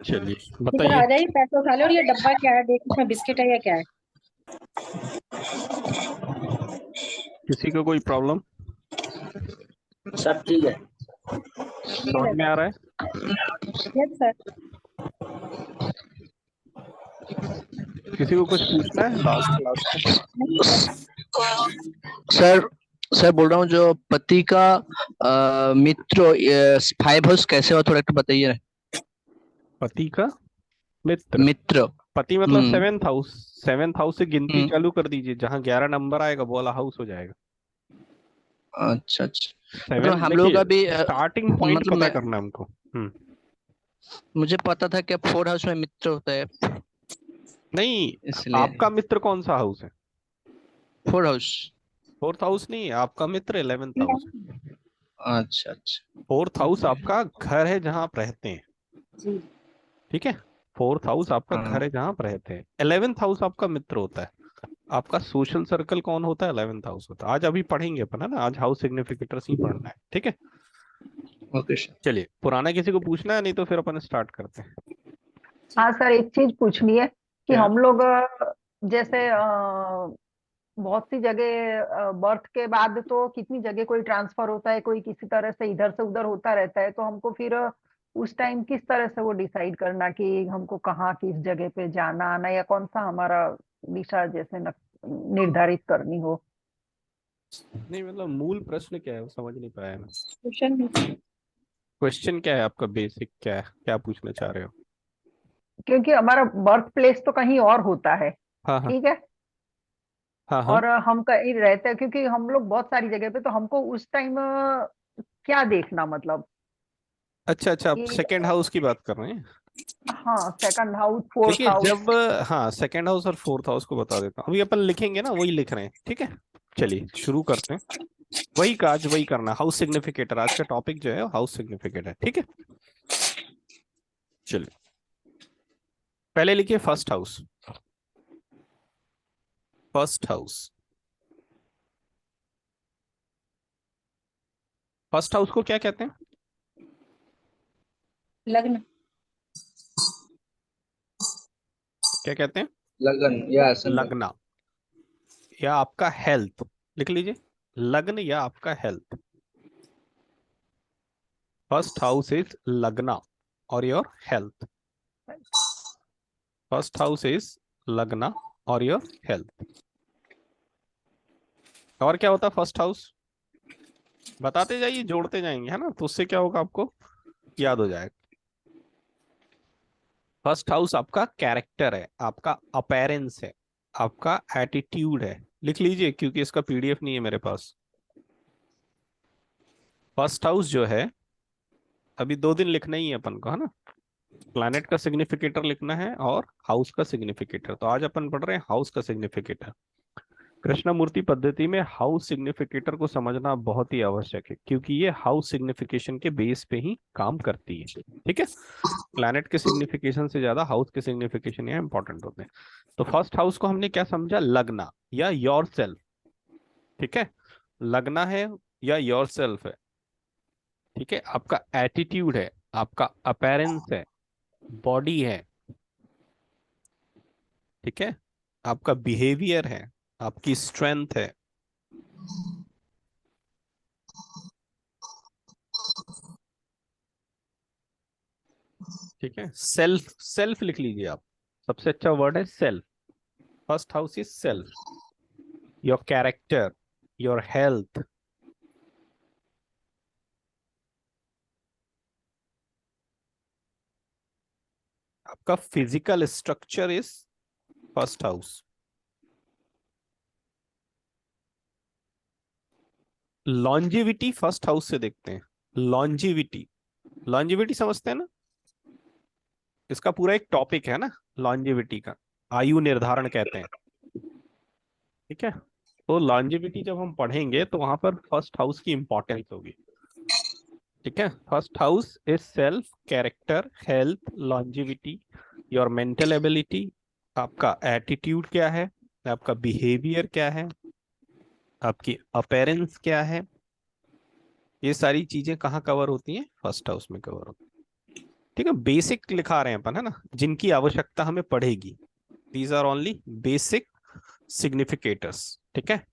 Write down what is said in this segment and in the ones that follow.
चलिए इधर बताइए। आ जाइए, पैसे उठा लो। और ये डब्बा क्या है? देख, इसमें बिस्किट है या क्या है? किसी को कोई प्रॉब्लम सब ठीक है। ठीक समझ है में आ रहा है? Yes sir. किसी को कुछ पूछना है लास्ट क्लास में? नहीं सर। सर सर बोल रहा हूँ, जो पति का मित्र 5 हाउस कैसे हो, थोड़ा एक बताइए ना। पति का मित्र। मित्र। पति मतलब हम्म। Seventh house. सेवेंथ हाउस से गिनती हम्म। चालू कर दीजिए, जहां 11 नंबर आएगा वो वाला हाउस हो जाएगा। अच्छा अच्छा। मतलब सेवन हम लोगों देखिए, का भी स्टार्टिंग पॉइंट मतलब पता मैं, करना है हमको। मुझे पता था कि 4 हाउस में मित्र होता है, नहीं, इसलिए। आपका मित्र कौन सा हाउस है? 4 हाउस। फोर्थ हाउस नहीं है, आपका मित्र 11th हाउस है। नहीं। अच्छा अच्छा। फोर्थ हाउस आपका घर है जहां आप रहते हैं। जी। ठीक है। फोर्थ हाउस आपका घर हाँ। है जहां आप रहते हैं। 11th हाउस आपका मित्र होता है। आपका सोशल सर्कल कौन होता है? 11th हाउस होता है। आज अभी पढ़ेंगे अपन, है ना, आज हाउस सिग्निफिकेटर्स ही पढ़ना है। ठीक है। Okay sir. चलिए, पुराना किसी को पूछना है? नहीं तो फिर अपन स्टार्ट करते हैं। हाँ सर, एक चीज पूछनी है कि क्या? हम लोग जैसे बहुत सी जगह बर्थ के बाद तो कितनी जगह कोई ट्रांसफर होता है, कोई किसी तरह से इधर से उधर होता रहता है, तो हमको फिर उस टाइम किस तरह से वो डिसाइड करना कि हमको कहाँ किस जगह पे जाना आना, या कौन सा हमारा दिशा जैसे निर्धारित करनी हो। नहीं मतलब मूल प्रश्न क्या है वो समझ नहीं पाया मैं। क्वेश्चन भी। क्वेश्चन क्या है आपका? बेसिक क्या है, क्या पूछना चाह रहे हो? क्योंकि हमारा बर्थ प्लेस तो कहीं और होता है, हाँ हाँ। ठीक है, हाँ हाँ। और हम कहीं रहते हैं, क्योंकि हम लोग बहुत सारी जगह पे, तो हमको उस टाइम क्या देखना, मतलब अच्छा अच्छा, आप कि सेकेंड हाउस की बात कर रहे हैं? हाँ, सेकंड हाउस, फोर्थ देखिए हाउस। जब, हाँ, सेकेंड हाउस और फोर्थ हाउस को बता देता हूँ। अभी अपन लिखेंगे ना, वही लिख रहे हैं। ठीक है। चलिए शुरू करते हैं। वही काज वही करना। हाउस सिग्निफिकेटर आज का टॉपिक जो है हाउस सिग्निफिकेटर। ठीक है। चलिए, पहले लिखिए first house. First house. First house को क्या कहते हैं? लग्न। क्या कहते हैं? लगन या संगत। लग्न या आपका हेल्थ। लिख लीजिए, लग्न या आपका हेल्थ। फर्स्ट हाउस इज लग्न और your health. First house is लग्न और योर हेल्थ। और क्या होता है फर्स्ट हाउस? बताते जाइए, जोड़ते जाएंगे, है ना, तो उससे क्या होगा आपको याद हो जाएगा। फर्स्ट हाउस आपका कैरेक्टर है, आपका अपीयरेंस है, आपका एटीट्यूड है। लिख लीजिए क्योंकि इसका पीडीएफ नहीं है मेरे पास। फर्स्ट हाउस जो है, अभी 2 दिन लिखना ही है अपन को, है ना। प्लैनेट का सिग्निफिकेटर लिखना है और हाउस का सिग्निफिकेटर। तो आज अपन पढ़ रहे हैं हाउस का सिग्निफिकेटर। कृष्णमूर्ति पद्धति में हाउस सिग्निफिकेटर को समझना बहुत ही आवश्यक है, क्योंकि ये हाउस सिग्निफिकेशन के बेस पे ही काम करती है। ठीक है। प्लैनेट के सिग्निफिकेशन से ज्यादा हाउस के सिग्निफिकेशन यहाँ इंपॉर्टेंट होते हैं। तो फर्स्ट हाउस को हमने क्या समझा? लगना या योर सेल्फ। ठीक है। लगना है या योर सेल्फ है। ठीक है। आपका एटीट्यूड है, आपका अपीयरेंस है, बॉडी है। ठीक है। आपका बिहेवियर है, आपकी स्ट्रेंथ है। ठीक है। सेल्फ, सेल्फ लिख लीजिए आप। सबसे अच्छा वर्ड है self. First house is self, your character, your health. आपका physical structure is first house. Longevity first house से देखते हैं। लॉन्जिविटी, लॉन्जिविटी समझते हैं ना? इसका पूरा एक टॉपिक है ना लॉन्जिविटी का, आयु निर्धारण कहते हैं। ठीक है। तो लॉन्जिविटी जब हम पढ़ेंगे तो वहां पर फर्स्ट हाउस की इंपॉर्टेंस होगी। ठीक है। First house is self, character, health, longevity, your mental ability. आपका एटीट्यूड क्या है, आपका बिहेवियर क्या है, आपकी अपीयरेंस क्या है, ये सारी चीजें कहाँ कवर होती हैं? फर्स्ट हाउस में कवर होती है। ठीक है, बेसिक लिखा रहे हैं अपन, है ना, जिनकी आवश्यकता हमें पड़ेगी। These are only basic significators. ठीक है,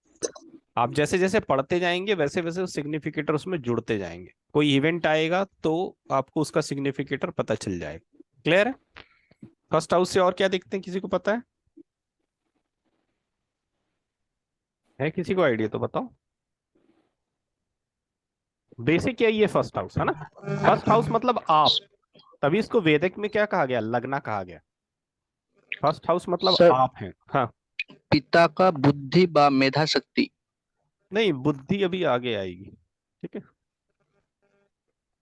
आप जैसे जैसे पढ़ते जाएंगे वैसे वैसे सिग्निफिकेटर उसमें जुड़ते जाएंगे। कोई इवेंट आएगा तो आपको उसका सिग्निफिकेटर पता चल जाएगा। क्लियर है? फर्स्ट हाउस से और क्या देखते हैं, किसी को पता है किसी को आइडिया तो बताओ। बेसिक यही है फर्स्ट हाउस, है ना। फर्स्ट हाउस मतलब आप, तभी इसको वैदिक में क्या कहा गया? लग्ना कहा गया। फर्स्ट हाउस मतलब सर आप हैं। हाँ, पिता का बुद्धि व मेधा शक्ति। नहीं, बुद्धि अभी आगे आएगी। ठीक है,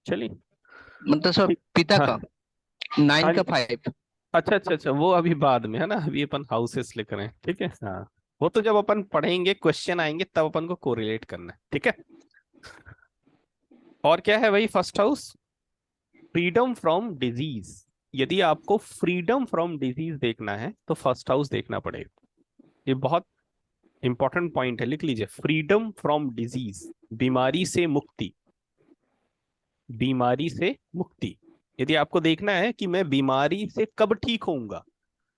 चलिए। मतलब सर ठीक। पिता हाँ का 9 हाँ का जी। 5। अच्छा अच्छा अच्छा, वो अभी बाद में, है ना, अभी अपन हाउसेस लिख रहे हैं। ठीक है, हाँ, वो तो जब अपन पढ़ेंगे, क्वेश्चन आएंगे, तब अपन को कोरिलेट करना है। ठीक है, और क्या है भाई first house? Freedom from disease. यदि आपको फ्रीडम फ्रॉम डिजीज देखना है तो फर्स्ट हाउस देखना पड़ेगा। ये बहुत इंपॉर्टेंट पॉइंट है, लिख लीजिए, फ्रीडम फ्रॉम डिजीज, बीमारी से मुक्ति। बीमारी से मुक्ति। यदि आपको देखना है कि मैं बीमारी से कब ठीक होऊंगा,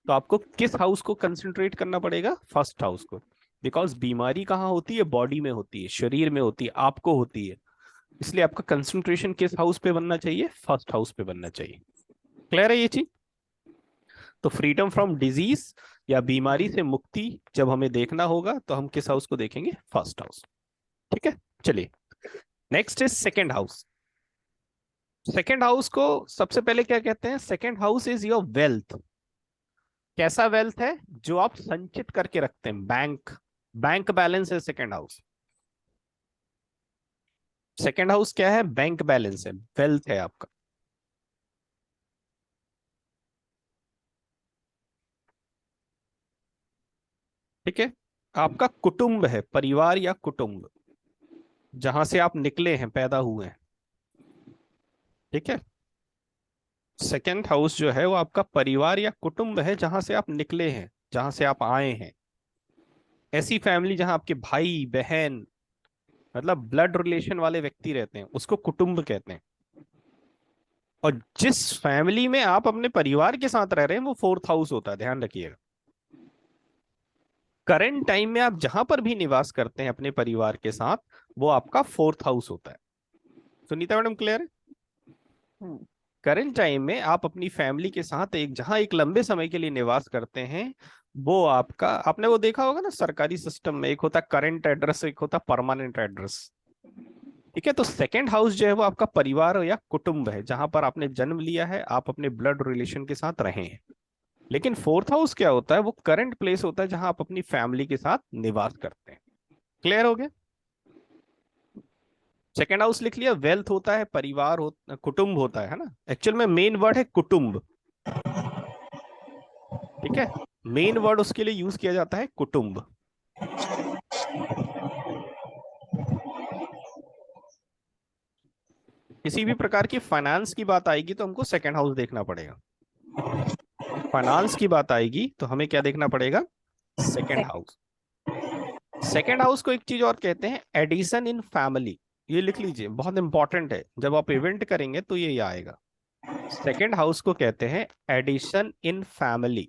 तो आपको किस हाउस को कंसंट्रेट करना पड़ेगा? फर्स्ट हाउस को। बिकॉज बीमारी कहाँ होती है? बॉडी में होती है, शरीर में होती है, आपको होती है। इसलिए आपका कंसंट्रेशन किस हाउस पे बनना चाहिए? फर्स्ट हाउस पे बनना चाहिए। क्लियर है ये चीज? तो फ्रीडम फ्रॉम डिजीज या बीमारी से मुक्ति जब हमें देखना होगा तो हम किस हाउस को देखेंगे? First house. ठीक है, चलिए। Next is second house. Second house को सबसे पहले क्या कहते हैं? Second house is your wealth. कैसा वेल्थ है? जो आप संचित करके रखते हैं, बैंक, बैंक बैलेंस है सेकेंड हाउस। सेकेंड हाउस क्या है? बैंक बैलेंस है, वेल्थ है आपका। ठीक है, आपका कुटुंब है, परिवार या कुटुंब, जहां से आप निकले हैं, पैदा हुए हैं। ठीक है, सेकेंड हाउस जो है वो आपका परिवार या कुटुंब है, जहां से आप निकले हैं, जहां से आप आए हैं। ऐसी फैमिली जहां आपके भाई बहन, मतलब ब्लड रिलेशन वाले व्यक्ति रहते हैं, उसको कुटुंब कहते हैं। और जिस फैमिली में आप अपने परिवार के साथ रह रहे हैं वो फोर्थ हाउस होता है, ध्यान रखिएगा। करंट टाइम में आप जहां पर भी निवास करते हैं अपने परिवार के साथ, वो आपका फोर्थ हाउस होता है। सुनीता मैडम, क्लियर है? हम्म, करंट टाइम में आप अपनी फैमिली के साथ जहां एक लंबे समय के लिए निवास करते हैं, वो आपका, आपने वो देखा होगा ना, सरकारी सिस्टम में एक होता है करंट एड्रेस, एक होता है परमानेंट एड्रेस। ठीक है, तो सेकेंड हाउस जो है वो आपका परिवार या कुटुंब है, जहां पर आपने जन्म लिया है, आप अपने ब्लड रिलेशन के साथ रहे हैं। लेकिन फोर्थ हाउस क्या होता है? वो करंट प्लेस होता है जहां आप अपनी फैमिली के साथ निवास करते हैं। क्लियर हो गया? सेकेंड हाउस लिख लिया, वेल्थ होता है, परिवार कुटुंब होता है ना। एक्चुअल में मेन वर्ड है कुटुंब। ठीक है, मेन वर्ड उसके लिए यूज किया जाता है कुटुंब। किसी भी प्रकार की फाइनेंस की बात आएगी तो हमको सेकेंड हाउस देखना पड़ेगा। फाइनेंस की बात आएगी तो हमें क्या देखना पड़ेगा? Second house. सेकेंड हाउस को एक चीज और कहते हैं, एडिशन इन फैमिली। ये लिख लीजिए, बहुत इंपॉर्टेंट है, जब आप इवेंट करेंगे तो ये आएगा। सेकेंड हाउस को कहते हैं addition in family.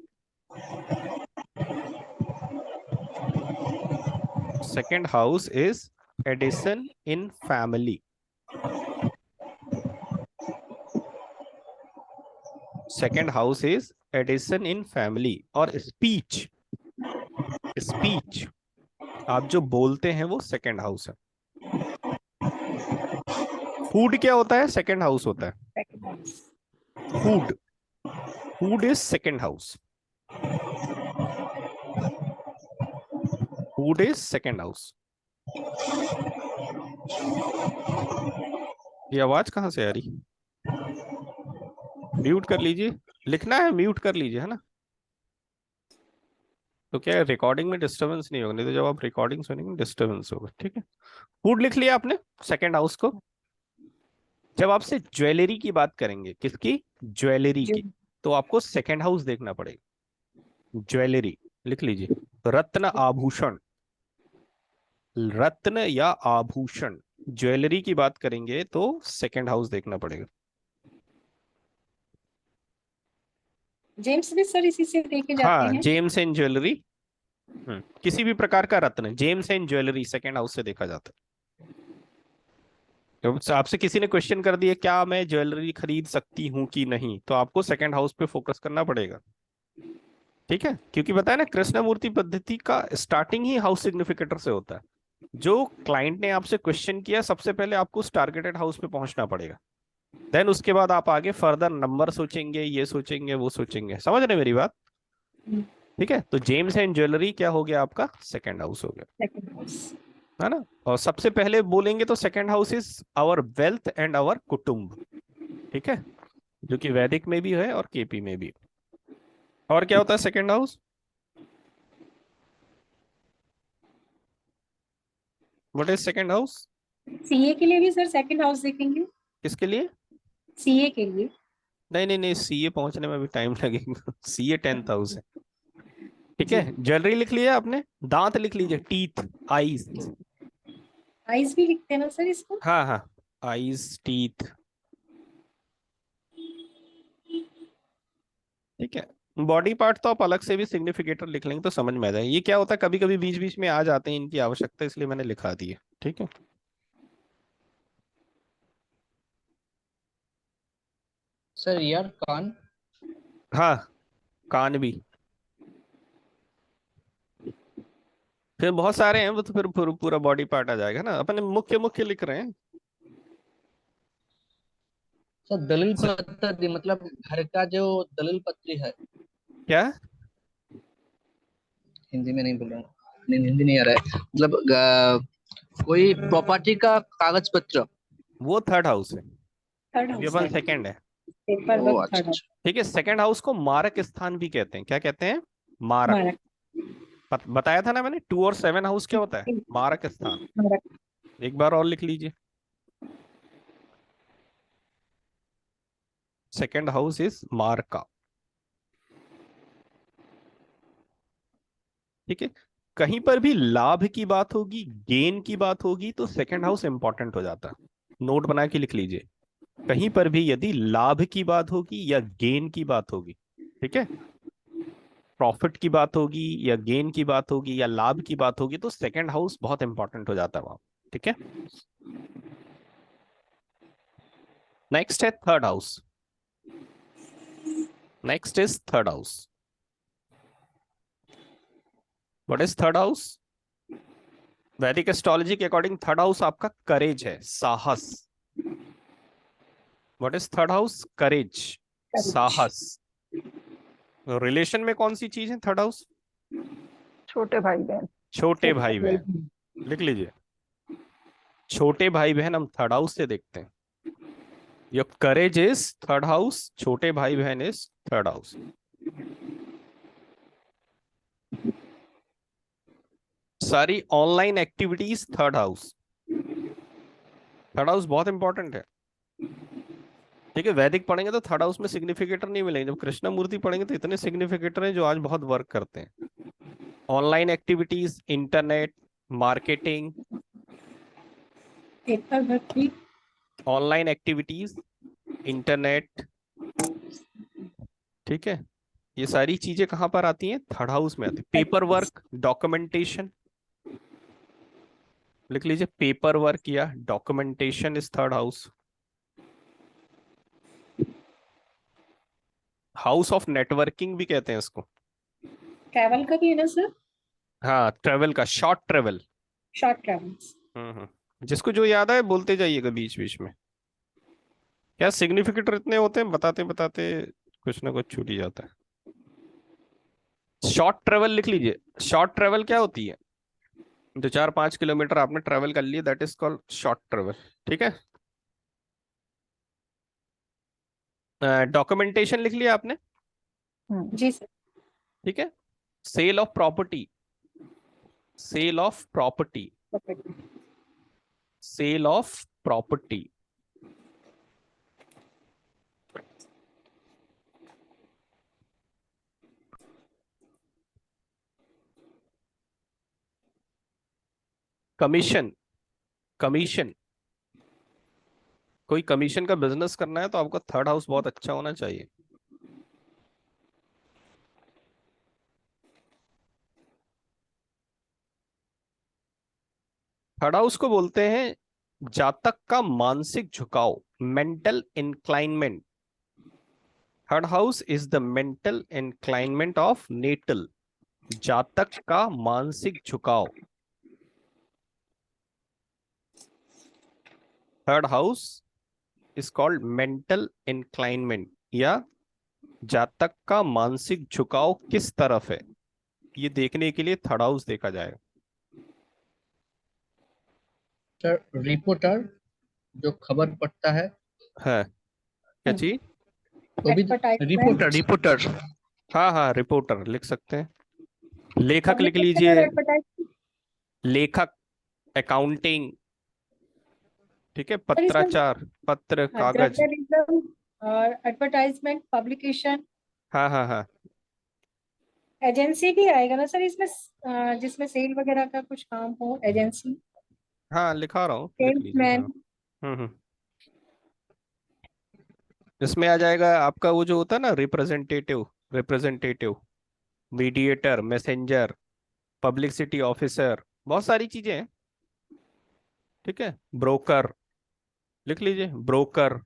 Second house is addition in family. Second house is addition in family. और स्पीच, स्पीच आप जो बोलते हैं वो सेकेंड हाउस है। फूड क्या होता है? सेकेंड हाउस होता है। Second house. Food, food is second house. Food is second house. ये आवाज कहां से आ रही? म्यूट कर लीजिए, लिखना है म्यूट कर लीजिए, है ना। तो क्या है, रिकॉर्डिंग में डिस्टरबेंस नहीं होगा, नहीं तो जब आप रिकॉर्डिंग सुनेंगे डिस्टरबेंस होगा। ठीक है, फूड लिख लिया आपने, सेकेंड हाउस को। जब आपसे ज्वेलरी की बात करेंगे, किसकी? ज्वेलरी की, June. तो आपको सेकेंड हाउस देखना पड़ेगा। ज्वेलरी लिख लीजिए, रत्न आभूषण, रत्न या आभूषण, ज्वेलरी की बात करेंगे तो सेकंड हाउस देखना पड़ेगा। जेम्स भी सर इसी से देखे जाते हाँ, हैं। जेम्स एंड ज्वेलरी, किसी भी प्रकार का रत्न gems and jewellery second house से देखा जाता है। तो आपसे किसी ने क्वेश्चन कर दिया क्या मैं ज्वेलरी खरीद सकती हूँ कि नहीं, तो आपको सेकंड हाउस पे फोकस करना पड़ेगा। ठीक है, क्योंकि बताया ना कृष्णमूर्ति पद्धति का स्टार्टिंग ही हाउस सिग्निफिकेटर से होता है। जो क्लाइंट ने आपसे क्वेश्चन किया सबसे पहले आपको उस टारगेटेड हाउस पे पहुंचना पड़ेगा, देन उसके बाद आप आगे फर्दर नंबर सोचेंगे, ये सोचेंगे, वो सोचेंगे। समझ रहे मेरी बात? ठीक है, तो जेम्स एंड ज्वेलरी क्या हो गया आपका? सेकंड हाउस हो गया, सेकंड हाउस। है ना। और सबसे पहले बोलेंगे तो second house is our wealth and our कुटुंब। ठीक है, जो कि वैदिक में भी है और केपी में भी। और क्या होता है second house? What is second house? CA के लिए भी सर सेकंड हाउस देखेंगे। किसके लिए? सीए के लिए। नहीं नहीं नहीं, सीए पहुंचने में भी टाइम लगेगा। सीए 10th हाउस है। ठीक जी। है, ज्वेलरी लिख लिया आपने, दांत लिख लीजिए, टीथ, आईज। आइज भी लिखते हैं ना सर इसको। हाँ हाँ, आईज, टीथ। ठीक है, बॉडी पार्ट तो आप अलग से भी सिग्निफिकेटर लिख लेंगे तो समझ में आ जाएगा। ये क्या होता है कभी कभी बीच बीच में आ जाते हैं इनकी आवश्यकता, इसलिए मैंने लिखा दी है। ठीक है, सर ईयर कान। हाँ, कान भी। फिर बहुत सारे हैं, वो तो फिर पूरा बॉडी पार्ट आ जाएगा ना, अपने मुख्य मुख्य लिख रहे हैं। सर दलील स- पत्र मतलब घर का जो दलील पत्री है। क्या? हिंदी में नहीं बोल रहा हूँ, नहीं हिंदी नहीं आ रहा है, मतलब कोई प्रॉपर्टी का कागज पत्र। वो थर्ड हाउस है, थर्ड अभी हाउस अपन है। सेकंड है। पेपर ओ वर्क अच्छा थर्ड हाउस। अच्छा। ठीक है, सेकंड हाउस को मारक स्थान भी कहते हैं। क्या कहते हैं? मारक। मारक। बताया था ना मैंने, 2 और 7 हाउस क्या होता है? मारक स्थान। मारक। एक बार और लिख लीजिए, सेकंड हाउस इज मारका। ठीक है, कहीं पर भी लाभ की बात होगी, गेन की बात होगी, तो सेकंड हाउस इंपॉर्टेंट हो जाता है। नोट बना के लिख लीजिए, कहीं पर भी यदि लाभ की बात होगी या गेन की बात होगी, ठीक है, प्रॉफिट की बात होगी या गेन की बात होगी या लाभ की बात होगी, तो सेकंड हाउस बहुत इंपॉर्टेंट हो जाता है वहां। ठीक है, नेक्स्ट है third house. Next is third house. What is third house? Vedic astrology के अकॉर्डिंग थर्ड हाउस आपका करेज है, साहस। What is third house? Courage, courage. साहस। रिलेशन में कौन सी चीज है थर्ड हाउस? छोटे भाई बहन। छोटे छोटे भाई भाई बहन। लिख लीजिए, छोटे भाई बहन हम थर्ड हाउस से देखते हैं। Your courage is third house, छोटे भाई बहन इज थर्ड हाउस। सारी online activities third house. Third house बहुत इंपॉर्टेंट है। ठीक है, वैदिक पढ़ेंगे तो थर्ड हाउस में सिग्निफिकेटर नहीं मिलेंगे, जब कृष्ण मूर्ति पढ़ेंगे तो इतने सिग्निफिकेटर हैं जो आज बहुत वर्क करते हैं। Online activities, internet, marketing, paper work भी। Online activities, internet. ठीक है, ये सारी चीजें कहां पर आती हैं? थर्ड हाउस में आती है। Paper work, documentation. लिख लीजिए, पेपर वर्क या documentation is third house. House of networking भी कहते हैं इसको। ट्रैवल का भी है ना सर। हाँ, ट्रेवल का, शॉर्ट ट्रेवल। Short travels. जिसको जो याद आए बोलते जाइएगा बीच बीच में। क्या सिग्निफिकेटर इतने होते हैं, बताते बताते कुछ ना कुछ छूट ही जाता है। शॉर्ट ट्रेवल लिख लीजिए, शॉर्ट ट्रेवल क्या होती है? 2-4-5 किलोमीटर आपने ट्रेवल कर लिए, that is called short travel. ठीक है, डॉक्यूमेंटेशन लिख लिया आपने। जी सर। ठीक है, sale of property, sale of property, sale of property. Commission, commission, कोई कमीशन का बिजनेस करना है तो आपका थर्ड हाउस बहुत अच्छा होना चाहिए। थर्ड हाउस को बोलते हैं जातक का मानसिक झुकाव, mental inclination. Third house is the mental inclination of natal, जातक का मानसिक झुकाव। Third house is called mental inclination, या जातक का मानसिक झुकाव किस तरफ है, ये देखने के लिए थर्ड हाउस देखा जाएगा। सर रिपोर्टर जो खबर पढ़ता है, है क्या चीज? वो भी Advertisement. रिपोर्टर रिपोर्टर हाँ हाँ, रिपोर्टर लिख सकते हैं, लेखक लिख Publication लीजिए, और advertisement. लेखक, अकाउंटिंग, ठीक है, सर इसमें पत्राचार, पत्र कागज। जर्नलिज्म और एडवर्टाइजमेंट, पब्लिकेशन, हाँ हाँ हाँ एजेंसी भी आएगा ना सर इसमें, जिसमें सेल वगैरह का कुछ काम हो, एजेंसी, हाँ, लिखा रहा हूँ, लिख लीजिए। हाँ। सेल्समैन। हम्म। इसमें आ जाएगा आपका वो जो होता है ना, representative, representative, mediator, messenger, publicity officer, बहुत सारी चीजें हैं, ठीक है। ब्रोकर लिख लीजिए, ब्रोकर,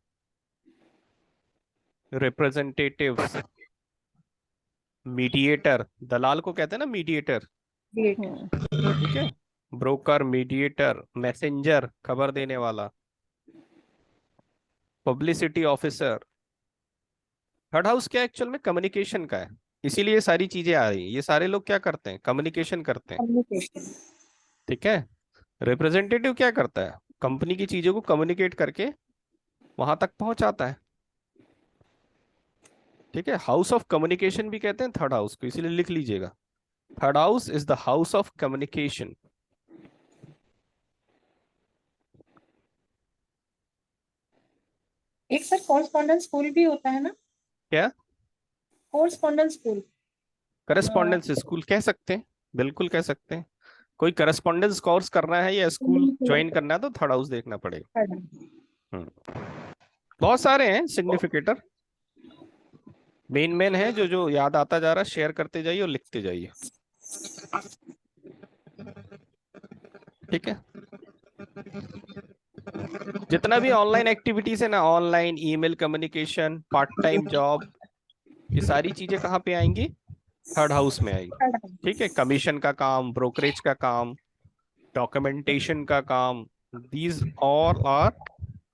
रिप्रेजेंटेटिव, मीडिएटर, दलाल को कहते हैं ना मीडिएटर, ठीक है। ब्रोकर, मीडिएटर, मैसेंजर, खबर देने वाला, पब्लिसिटी ऑफिसर। थर्ड हाउस क्या एक्चुअल में कम्युनिकेशन का है, इसीलिए ये सारी चीजें आ रही हैं। ये सारे लोग क्या करते हैं? कम्युनिकेशन करते हैं, कम्युनिकेशन। ठीक है। रिप्रेजेंटेटिव क्या करता है? कंपनी की चीजों को कम्युनिकेट करके वहां तक पहुंचाता है, ठीक है। हाउस ऑफ कम्युनिकेशन भी कहते हैं थर्ड हाउस को, इसीलिए लिख लीजिएगा, third house is the house of communication. एक सर कॉरेस्पॉन्डेंस स्कूल भी होता है ना, क्या? Correspondence school. करस्पॉन्डेंस स्कूल कह सकते हैं, बिल्कुल कह सकते हैं। कोई करस्पॉन्डेंस कोर्स करना है या स्कूल ज्वाइन करना है तो थर्ड हाउस देखना पड़ेगा। हम्म। बहुत सारे हैं सिग्निफिकेटर, मेन मेन है जो जो याद आता जा रहा है, शेयर करते जाइए और लिखते जाइए, ठीक है। जितना भी ऑनलाइन एक्टिविटीज है ना, online email communication, part time job, ये सारी चीजें कहाँ पे आएंगी? थर्ड हाउस में आएगी, ठीक है। कमीशन का काम, ब्रोकरेज का काम, डॉक्यूमेंटेशन का काम, these all are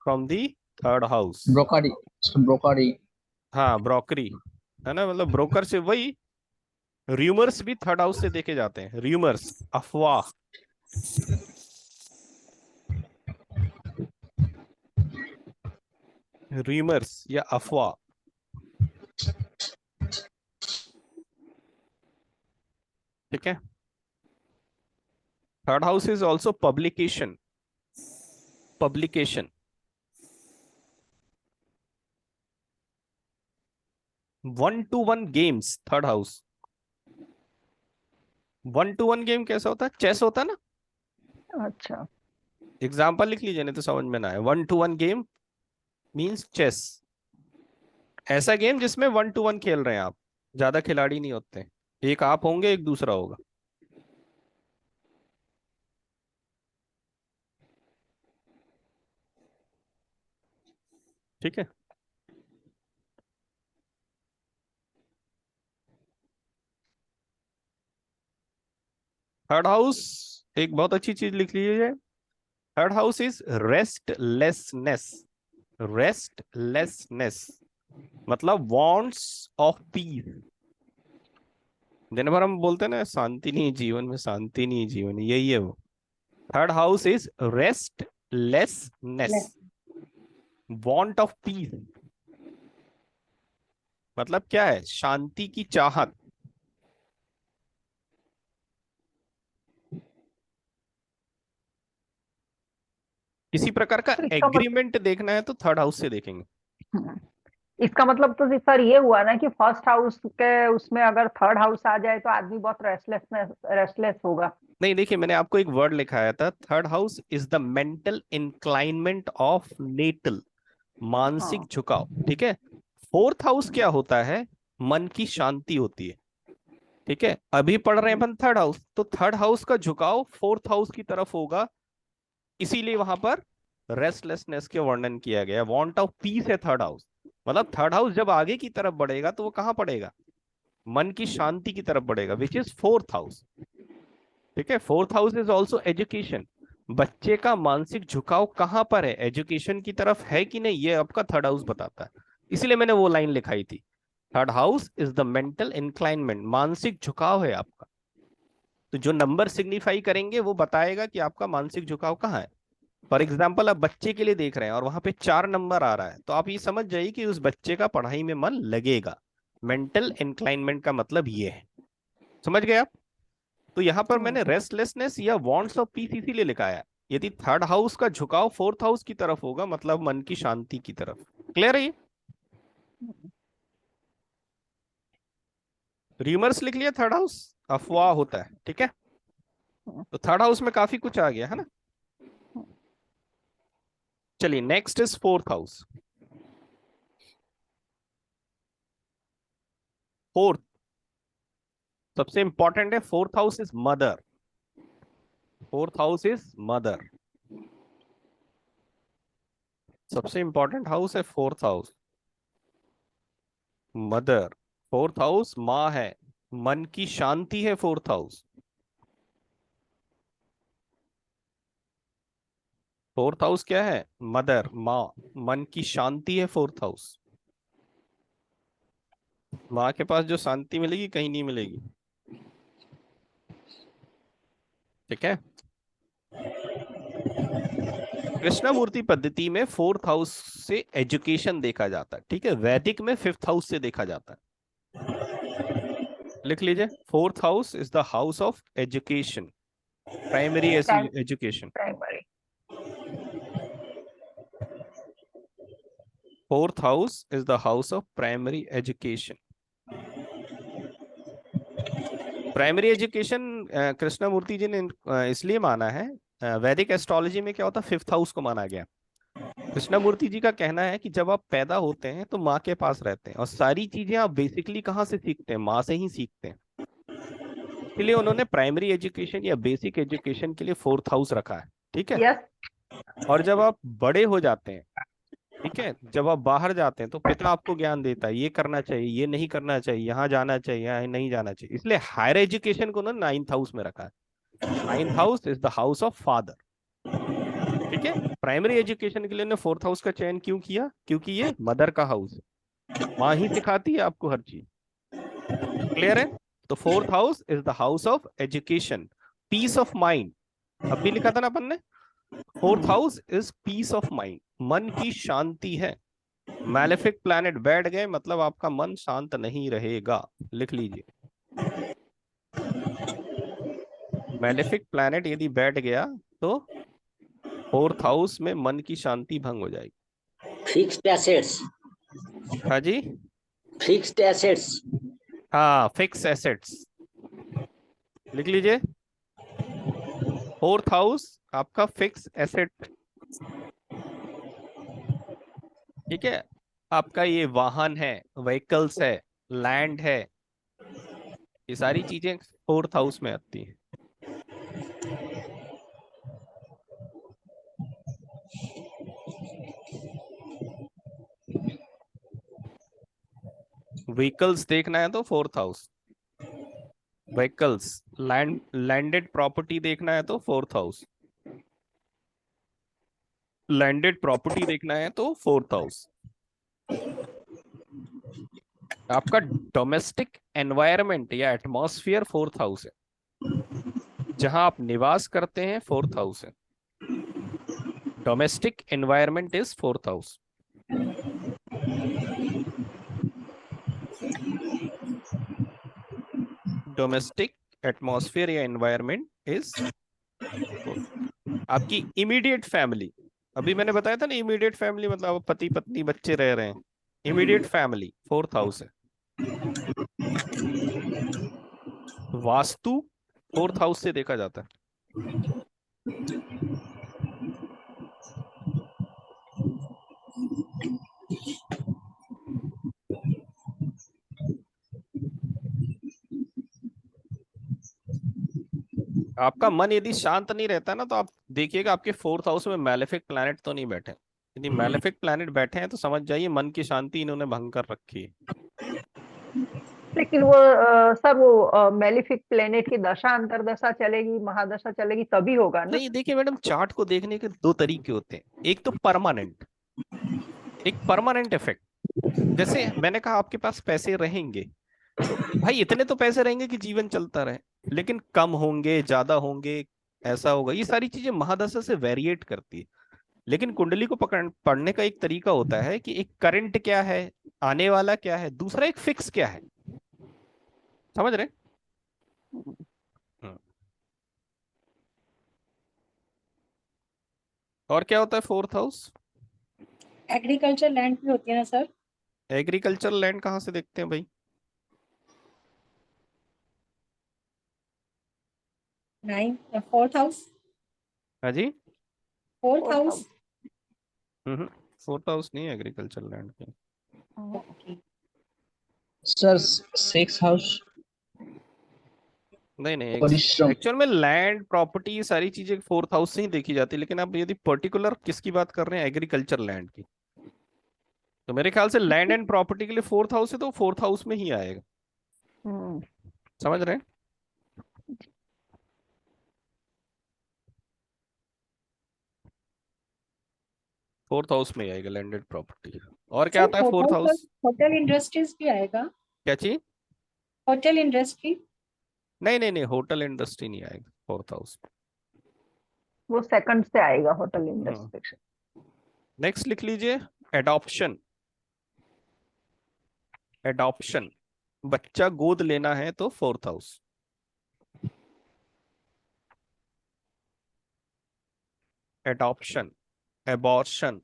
from the third house. Brokerage, brokerage. हाँ, ब्रोकरी है ना, मतलब ब्रोकर से वही। र्यूमर्स भी थर्ड हाउस से देखे जाते हैं, र्यूमर्स, अफवाह, र्यूमर्स या अफवाह, ठीक है। Third house is also publication, publication. 1-to-1 games, third house. 1-to-1 game कैसा होता है? चेस होता है ना, अच्छा। एग्जाम्पल लिख लीजिए नहीं तो समझ में ना आए। 1-to-1 गेम मींस चेस, ऐसा गेम जिसमें 1-to-1 खेल रहे हैं आप, ज्यादा खिलाड़ी नहीं होते, एक आप होंगे एक दूसरा होगा, ठीक है। थर्ड हाउस, एक बहुत अच्छी चीज लिख लीजिए, third house is restlessness, restlessness मतलब वांट्स ऑफ पीस। दिन भर हम बोलते हैं ना शांति नहीं है जीवन में, शांति नहीं है जीवन में, यही है वो। Third house is restlessness, want of peace, मतलब क्या है? शांति की चाहत। किसी प्रकार का सर इसका एग्रीमेंट देखना है तो थर्ड हाउस से देखेंगे। मतलब इसका मतलब तो सर ये हुआ ना कि फर्स्ट हाउस के उसमें अगर थर्ड हाउस आ जाए तो आदमी बहुत रेस्टलेस होगा। नहीं, देखिए मैंने आपको एक वर्ड लिखाया था, third house is the mental inclination of natal, मानसिक हाँ। झुकाव, ठीक है। फोर्थ हाउस क्या होता है? मन की शांति होती है, ठीक है। अभी पढ़ रहे हैं अपन थर्ड हाउस, तो थर्ड हाउस का झुकाव फोर्थ हाउस की तरफ होगा, इसीलिए वहां पर रेस्टलेसनेस के वर्णन किया गया। वांट ऑफ पीस है थर्ड हाउस, मतलब थर्ड हाउस जब आगे की तरफ बढ़ेगा तो वो कहां पड़ेगा? मन की शांति की तरफ बढ़ेगा, विच इज फोर्थ हाउस, ठीक है। Fourth house is also education. बच्चे का मानसिक झुकाव कहां पर है? एजुकेशन की तरफ है कि नहीं, ये आपका थर्ड हाउस बताता है। इसलिए मैंने वो लाइन लिखाई थी, third house is the mental inclination, मानसिक झुकाव है आपका। तो जो नंबर सिग्निफाई करेंगे वो बताएगा कि आपका मानसिक झुकाव कहाँ है। फॉर एग्जाम्पल आप बच्चे के लिए देख रहे हैं और वहां पे 4 नंबर आ रहा है, तो आप ये समझ जाइए कि उस बच्चे का पढ़ाई में मन लगेगा। मेंटल इंक्लाइनमेंट का मतलब ये है, समझ गए आप? तो यहां पर मैंने रेस्टलेसनेस या वांट्स ऑफ पीस इसीलिए लिखा है, यदि थर्ड हाउस का झुकाव फोर्थ हाउस की तरफ होगा मतलब मन की शांति की तरफ। क्लियर है ये? रीमर्स लिख लिया, थर्ड हाउस अफवाह होता है, ठीक है। तो थर्ड हाउस में काफी कुछ आ गया है ना। चलिए next is fourth house. Fourth सबसे इंपॉर्टेंट है, fourth house is mother. Fourth house is mother, सबसे इंपॉर्टेंट हाउस है fourth house, mother. Fourth house माँ है, मन की शांति है फोर्थ हाउस। फोर्थ हाउस क्या है? मदर, माँ, मन की शांति है फोर्थ हाउस। माँ के पास जो शांति मिलेगी कहीं नहीं मिलेगी, ठीक है। कृष्णमूर्ति पद्धति में फोर्थ हाउस से एजुकेशन देखा जाता है, ठीक है। वैदिक में फिफ्थ हाउस से देखा जाता है। लिख लीजिए, fourth house is the house of education, primary education. Primary. Fourth house is the house of primary education. Primary education Krishnamurti ji ने इसलिए माना है, वैदिक एस्ट्रोलॉजी में क्या होता है, फिफ्थ हाउस को माना गया। कृष्णमूर्ति जी का कहना है कि जब आप पैदा होते हैं तो माँ के पास रहते हैं और सारी चीजें आप बेसिकली कहाँ से सीखते हैं? माँ से ही सीखते हैं। इसलिए उन्होंने प्राइमरी एजुकेशन या बेसिक एजुकेशन के लिए फोर्थ हाउस रखा है, ठीक है। यस। और जब आप बड़े हो जाते हैं, ठीक है, जब आप बाहर जाते हैं तो पिता आपको ज्ञान देता है, ये करना चाहिए, ये नहीं करना चाहिए, यहाँ जाना चाहिए, यहाँ नहीं जाना चाहिए। इसलिए हायर एजुकेशन को उन्होंने नाइन्थ हाउस में रखा है। Ninth house is the house of father, ठीक है। प्राइमरी एजुकेशन के लिए ने फोर्थ हाउस का चयन क्यों किया? क्योंकि ये मदर का हाउस है, माँ ही सिखाती है आपको हर चीज। क्लियर है? तो fourth house is the house of education, peace of mind. अब भी लिखा था ना अपन ने, fourth house is peace of mind, मन की शांति है। मैलेफिक प्लैनेट बैठ गए मतलब आपका मन शांत नहीं रहेगा, लिख लीजिए। मैलेफिक प्लैनेट यदि बैठ गया तो फोर्थ हाउस में मन की शांति भंग हो जाएगी। Fixed assets. हाँ जी, फिक्स्ड एसेट्स। हाँ, फिक्स एसेट्स लिख लीजिए। फोर्थ हाउस आपका फिक्स एसेट, ठीक है। आपका ये वाहन है, व्हीकल्स है, लैंड है, ये सारी चीजें फोर्थ हाउस में आती हैं। व्हीकल्स देखना है तो fourth house, vehicles, landed property देखना है तो फोर्थ हाउस, लैंडेड प्रॉपर्टी देखना है तो फोर्थ हाउस। आपका डोमेस्टिक एनवायरनमेंट या एटमॉस्फेयर फोर्थ हाउस है, जहां आप निवास करते हैं फोर्थ हाउस है। Domestic environment is fourth house. Domestic atmosphere या एनवायरनमेंट इज आपकी इमीडिएट फैमिली। अभी मैंने बताया था ना, इमीडिएट फैमिली मतलब पति पत्नी बच्चे रह रहे हैं, इमीडिएट फैमिली फोर्थ हाउस है। वास्तु फोर्थ हाउस से देखा जाता है। आपका मन यदि शांत नहीं रहता ना, तो आप देखिएगा आपके फोर्थ हाउस में मैलेफिक प्लैनेट तो नहीं बैठे। यदि मैलेफिक प्लैनेट बैठे हैं तो समझ जाइए मन की शांति इन्होंने भंग कर रखी है। लेकिन वो सर वो मेलिफिक प्लेनेट की दशा अंतरदशा चलेगी, महादशा चलेगी तभी होगा ना। नहीं, देखिए मैडम, चार्ट को देखने के दो तरीके होते हैं। एक तो परमानेंट, एक परमानेंट इफेक्ट। जैसे मैंने कहा आपके पास पैसे रहेंगे, तो भाई इतने तो पैसे रहेंगे कि जीवन चलता रहे, लेकिन कम होंगे, ज्यादा होंगे, ऐसा होगा। ये सारी चीजें महादशा से वेरिएट करती है। लेकिन कुंडली को पढ़ने का एक तरीका होता है कि एक करंट क्या है, आने वाला क्या है, दूसरा एक फिक्स क्या है। समझ रहे? हम्म। और क्या होता है फोर्थ हाउस? एग्रीकल्चर लैंड भी होती है ना सर? एग्रीकल्चर लैंड कहाँ से देखते हैं भाई? 4th house. हाँ जी। 4th Fourth house. हम्म। फोर्थ हाउस नहीं है एग्रीकल्चर लैंड के। ओके। सर 6th हाउस नहीं नहीं, परिश्रम। एक्चुअल में लैंड प्रॉपर्टी सारी चीजें फोर्थ हाउस से ही देखी जाती है। लेकिन आप यदि पर्टिकुलर किसकी बात कर रहे हैं, एग्रीकल्चर लैंड की, तो मेरे ख्याल से लैंड एंड प्रॉपर्टी के लिए फोर्थ हाउस है, तो फोर्थ हाउस में ही आएगा। हम्म। समझ रहे हैं? फोर्थ हाउस में ही आएगा लैंडेड प्रॉपर्टी। और क्या सर आता है fourth hotel, house? Hotel industries भी आएगा? क्या चीज? Hotel industry. नहीं नहीं नहीं, होटल इंडस्ट्री नहीं आएगा फोर्थ हाउस। वो सेकंड से आएगा होटल इंडस्ट्री। नेक्स्ट लिख लीजिए, एडॉप्शन। एडॉप्शन, बच्चा गोद लेना है तो fourth house. Adoption, abortion,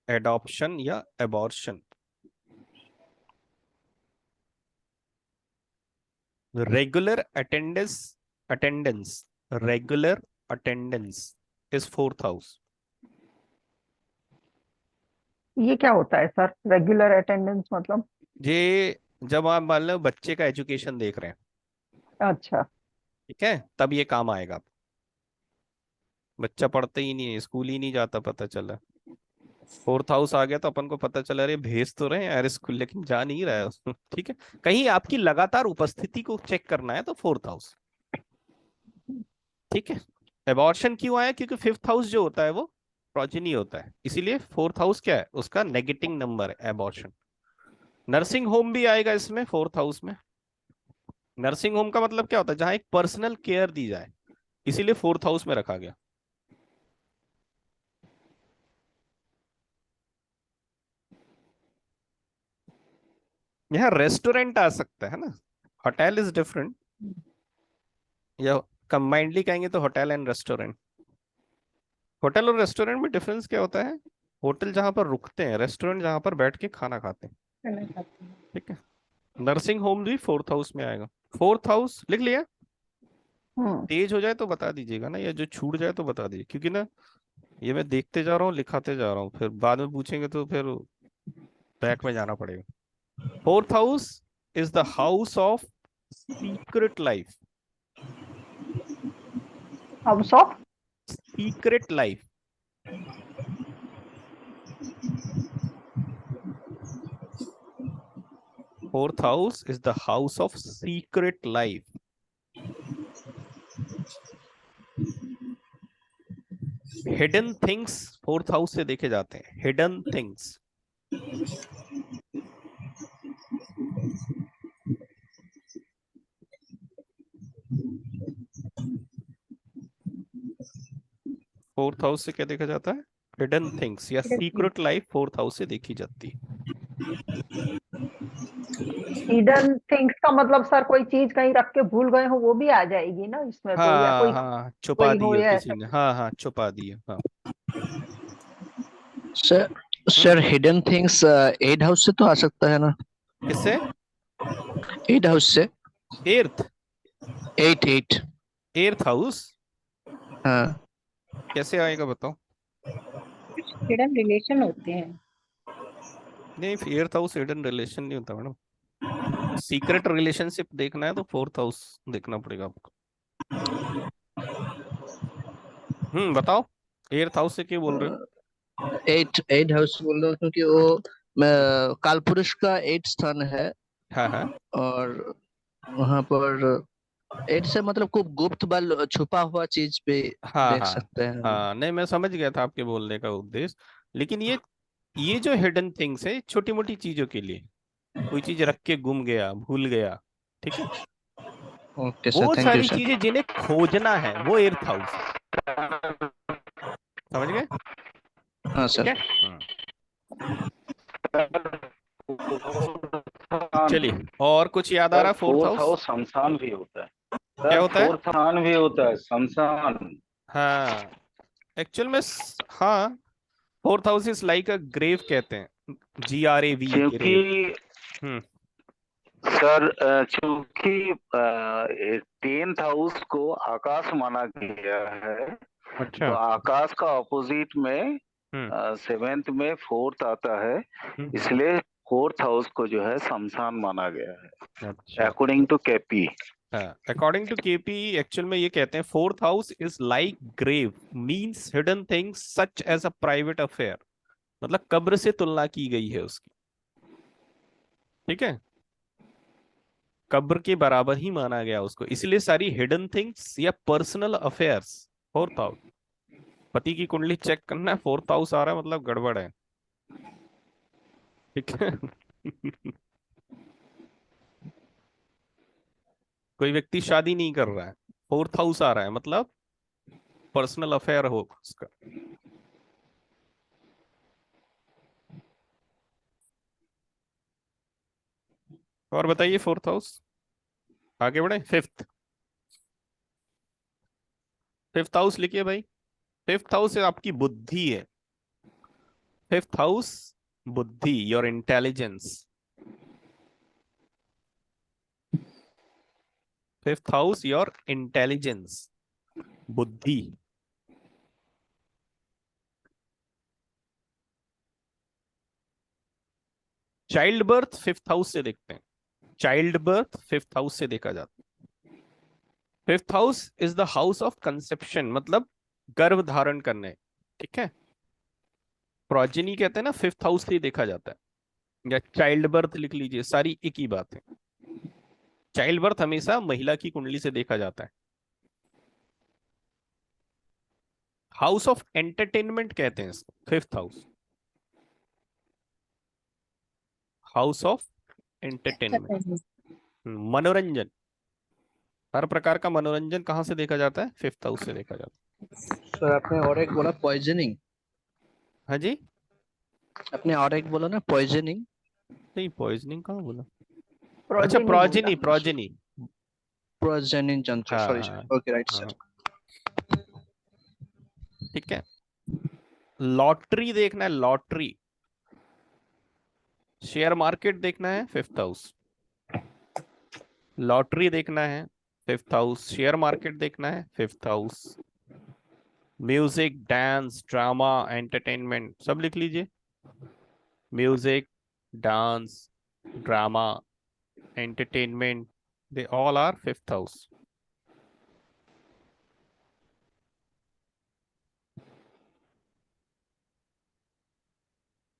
adoption या abortion. Regular attendance, attendance, regular attendance is fourth house. ये क्या होता है सर, रेगुलर अटेंडेंस मतलब? ये जब आप मान लो बच्चे का एजुकेशन देख रहे हैं, अच्छा। ठीक है, तब ये काम आएगा। बच्चा पढ़ते ही नहीं है, स्कूल ही नहीं जाता, पता चला फोर्थ हाउस आ गया तो अपन को पता चला अरे भेज तो रहे हैं यार स्कूल, लेकिन जा नहीं रहा है उसमें। ठीक है, कहीं आपकी लगातार उपस्थिति को चेक करना है तो फोर्थ हाउस। ठीक है। एबॉर्शन क्यों आया? क्योंकि फिफ्थ हाउस जो होता है वो प्रोजेनी होता है, इसीलिए फोर्थ हाउस क्या है, उसका नेगेटिव नंबर है, एबॉर्शन। नर्सिंग होम भी आएगा इसमें फोर्थ हाउस में। नर्सिंग होम का मतलब क्या होता है? जहां एक पर्सनल केयर दी जाए, इसीलिए फोर्थ हाउस में रखा गया। यहाँ रेस्टोरेंट आ सकता है ना, होटल इज डिफरेंट। या कंबाइंडली कहेंगे तो होटल एंड रेस्टोरेंट। होटल और रेस्टोरेंट में डिफरेंस क्या होता है? होटल जहां पर रुकते हैं, रेस्टोरेंट जहां पर बैठ के खाना खाते हैं। खाना खाते हैं। ठीक है। नर्सिंग होम भी फोर्थ हाउस में आएगा। फोर्थ हाउस लिख लिया? हम्म। तेज हो जाए तो बता दीजिएगा ना, या जो छूट जाए तो बता दीजिए, क्योंकि ना ये मैं देखते जा रहा हूँ, लिखाते जा रहा हूँ, फिर बाद में पूछेंगे तो फिर बैक में जाना पड़ेगा। Fourth house is the house of secret life. House of? Secret life. Fourth house is the house of secret life. Hidden things fourth house से देखे जाते हैं, हिडन थिंग्स। फोर्थ हाउस से क्या देखा जाता है? हिडन थिंग्स या सीक्रेट लाइफ फोर्थ हाउस से देखी जाती है। हिडन थिंग्स का मतलब सर कोई चीज कहीं रख के भूल गए हो वो भी आ जाएगी ना इसमें तो, या हाँ कोई हाँ, छुपा कोई दी हो है या किसी ऐसा ने, कुछ। हाँ हाँ, छुपा दी है, हाँ। Sir sir hidden things 8th house से तो आ सकता है ना? किससे? 8th हाउस से। एर्थ? 8 8। एर्थ हाउस हाँ कैसे आएगा बताओ? कुछ हिडन रिलेशन होते हैं। नहीं, एर्थ हाउस हिडन रिलेशन नहीं होता मैडम। सीक्रेट रिलेशनशिप देखना है तो फोर्थ हाउस देखना पड़ेगा आपको। बताओ, एर्थ हाउस से क्यों बोल रहे हो? एट एट हाउस बोल रहा हूँ क्योंकि वो कालपुरुष का 8 स्थान है। हाँ हाँ और वहां पर 8 से मतलब खूब गुप्त बल छुपा हुआ चीज भी हाँ देख हाँ सकते हैं हम। हाँ, नहीं मैं समझ गया था आपके बोलने का उद्देश्य, लेकिन ये जो हिडन थिंग्स है छोटी मोटी चीजों के लिए, कोई चीज रख के गुम गया, भूल गया, ठीक है, ओके सर, वो थैंक यू सारी सर। चीजें जिन्हें खोजना है वो एर्थ हाउस है। समझ गए? हाँ ठीक सर। है। चलिए, और कुछ याद आ सर रहा? फोर्थ फोर्थ हाउस हाउस शमशान भी होता है। क्या सर होता है? फोर्थ स्थान भी होता है शमशान। हाँ, एक्चुअल में हाँ, fourth house is like a grave कहते हैं, GRAV, क्योंकि ग्रेव। हम्म सर क्योंकि 10th हाउस को आकाश माना गया है, तो अच्छा। आकाश का ऑपोजिट में हम्म 7th में फोर्थ आता है, हम्म, इसलिए फोर्थ हाउस को जो है शमशान माना गया है अच्छा। According to KP. हाँ, अकॉर्डिंग टू KP एक्चुअल में ये कहते हैं fourth house is like grave, means hidden things such as a private affair, मतलब कब्र से तुलना की गई है उसकी। ठीक है, कब्र के बराबर ही माना गया उसको, इसलिए सारी हिडन थिंग्स या पर्सनल अफेयर्स। फोर्थ हाउस, पति की कुंडली चेक करना है, फोर्थ हाउस आ रहा है मतलब गड़बड़ है। ठीक है। कोई व्यक्ति शादी नहीं कर रहा है, फोर्थ हाउस आ रहा है मतलब पर्सनल अफेयर हो उसका। और बताइए, फोर्थ हाउस, आगे बढ़े। फिफ्थ, फिफ्थ हाउस लिखिए भाई। फिफ्थ हाउस आपकी बुद्धि है। फिफ्थ हाउस बुद्धि, your intelligence. Fifth house your intelligence, बुद्धि। चाइल्ड बर्थ फिफ्थ हाउस से देखते हैं, चाइल्ड बर्थ फिफ्थ हाउस से देखा जाता है। Fifth house is the house of conception, मतलब गर्भ धारण करने। ठीक है, प्रोजेनी कहते हैं ना, फिफ्थ हाउस से ही देखा जाता है, या चाइल्ड बर्थ लिख लीजिए, सारी एक ही बात है। चाइल्ड बर्थ हमेशा महिला की कुंडली से देखा जाता है। हाउस ऑफ एंटरटेनमेंट कहते हैं इसको, fifth house, house of entertainment, मनोरंजन। हर प्रकार का मनोरंजन कहाँ से देखा जाता है? फिफ्थ हाउस से देखा जाता सर आपने और एक बोला पॉइजनिंग। है। हाँ जी, आपने और एक बोला ना पॉइजनिंग। नहीं पॉइजनिंग कहाँ बोला? अच्छा, प्रोजेनी बोला। Progeny, progeny. पॉइजनिंग जंतु, हाँ सॉरी हाँ सर। ओके राइट हाँ, सर। ठीक है। लॉटरी देखना है, लॉटरी। शेयर मार्केट देखना है, फिफ्थ हाउस। लॉटरी देखना है, फिफ्थ हाउस। शेयर मार्केट देखना है, fifth house. Music, dance, drama, entertainment, सब लिख लीजिए। Music, dance, drama, entertainment, they all are fifth house.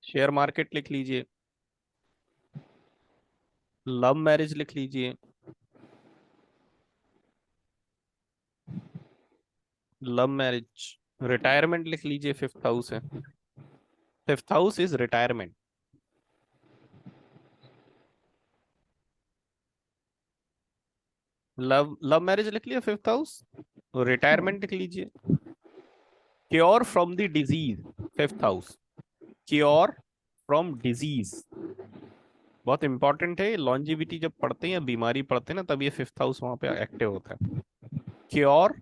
Share market लिख लीजिए। लव मैरिज लिख लीजिए। Love marriage. रिटायरमेंट लिख लीजिए, फिफ्थ हाउस है। Fifth house is retirement. Love love marriage लिख लिया, फिफ्थ हाउस। रिटायरमेंट लिख लीजिए। Cure from the disease, fifth house. Cure from disease बहुत इंपॉर्टेंट है। लॉन्जिविटी जब पढ़ते हैं या बीमारी पढ़ते हैं ना, तब ये फिफ्थ हाउस वहां पे एक्टिव होता है। क्योर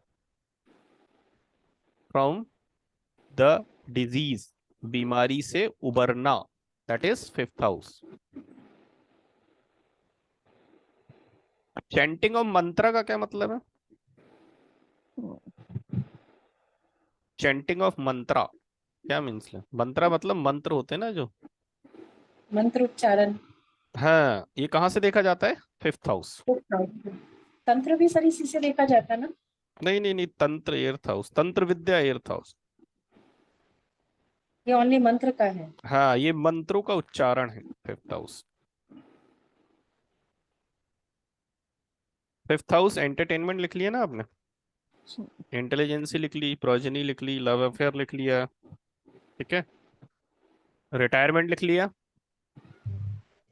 फ्रॉम द डिजीज, बीमारी से उबरना, that is fifth house. Chanting of mantra का क्या मतलब है? चैंटिंग ऑफ मंत्रा, क्या मीन्स है? मंत्रा मतलब मंत्र होते हैं ना जो। मंत्र उच्चारण। हाँ, ये कहाँ से देखा जाता है? Fifth house. तंत्र भी सर इसी से देखा जाता है ना? नहीं नहीं नहीं, तंत्र एर्थ हाउस, तंत्र विद्या एर्थ हाउस। ये ओनली मंत्र का है। हाँ, ये मंत्रों का उच्चारण है fifth house. Fifth house entertainment लिख लिया ना आपने, इंटेलिजेंसी लिख ली, प्रोजेनी लिख ली, लव अफेयर लिख लिया, ठीक है, रिटायरमेंट लिख लिया।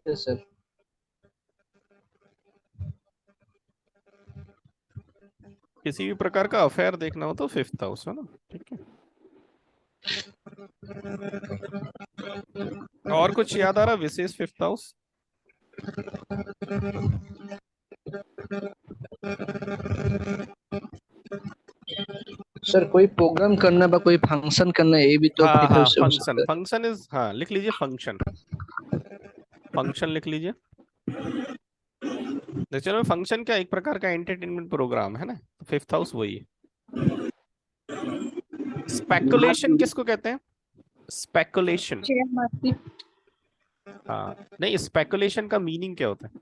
Yes sir. किसी भी प्रकार का अफेयर देखना हो तो फिफ्थ हाउस है ना, ठीक है। और कुछ याद आ रहा विशेष फिफ्थ हाउस? सर कोई प्रोग्राम करना बा कोई फंक्शन करना ये भी तो हाँ फिफ्थ हाँ, हाउस से हो फंक्शन, सकता फंक्शन इज, हाँ लिख लीजिए फंक्शन, फंक्शन लिख लीजिए। तो चलो, फंक्शन क्या एक प्रकार का एंटरटेनमेंट प्रोग्राम है ना, फिफ्थ हाउस वही है। स्पेकुलेशन किसको कहते हैं? स्पेकुलेशन। Share market. हाँ नहीं, स्पेकुलेशन का मीनिंग क्या होता है?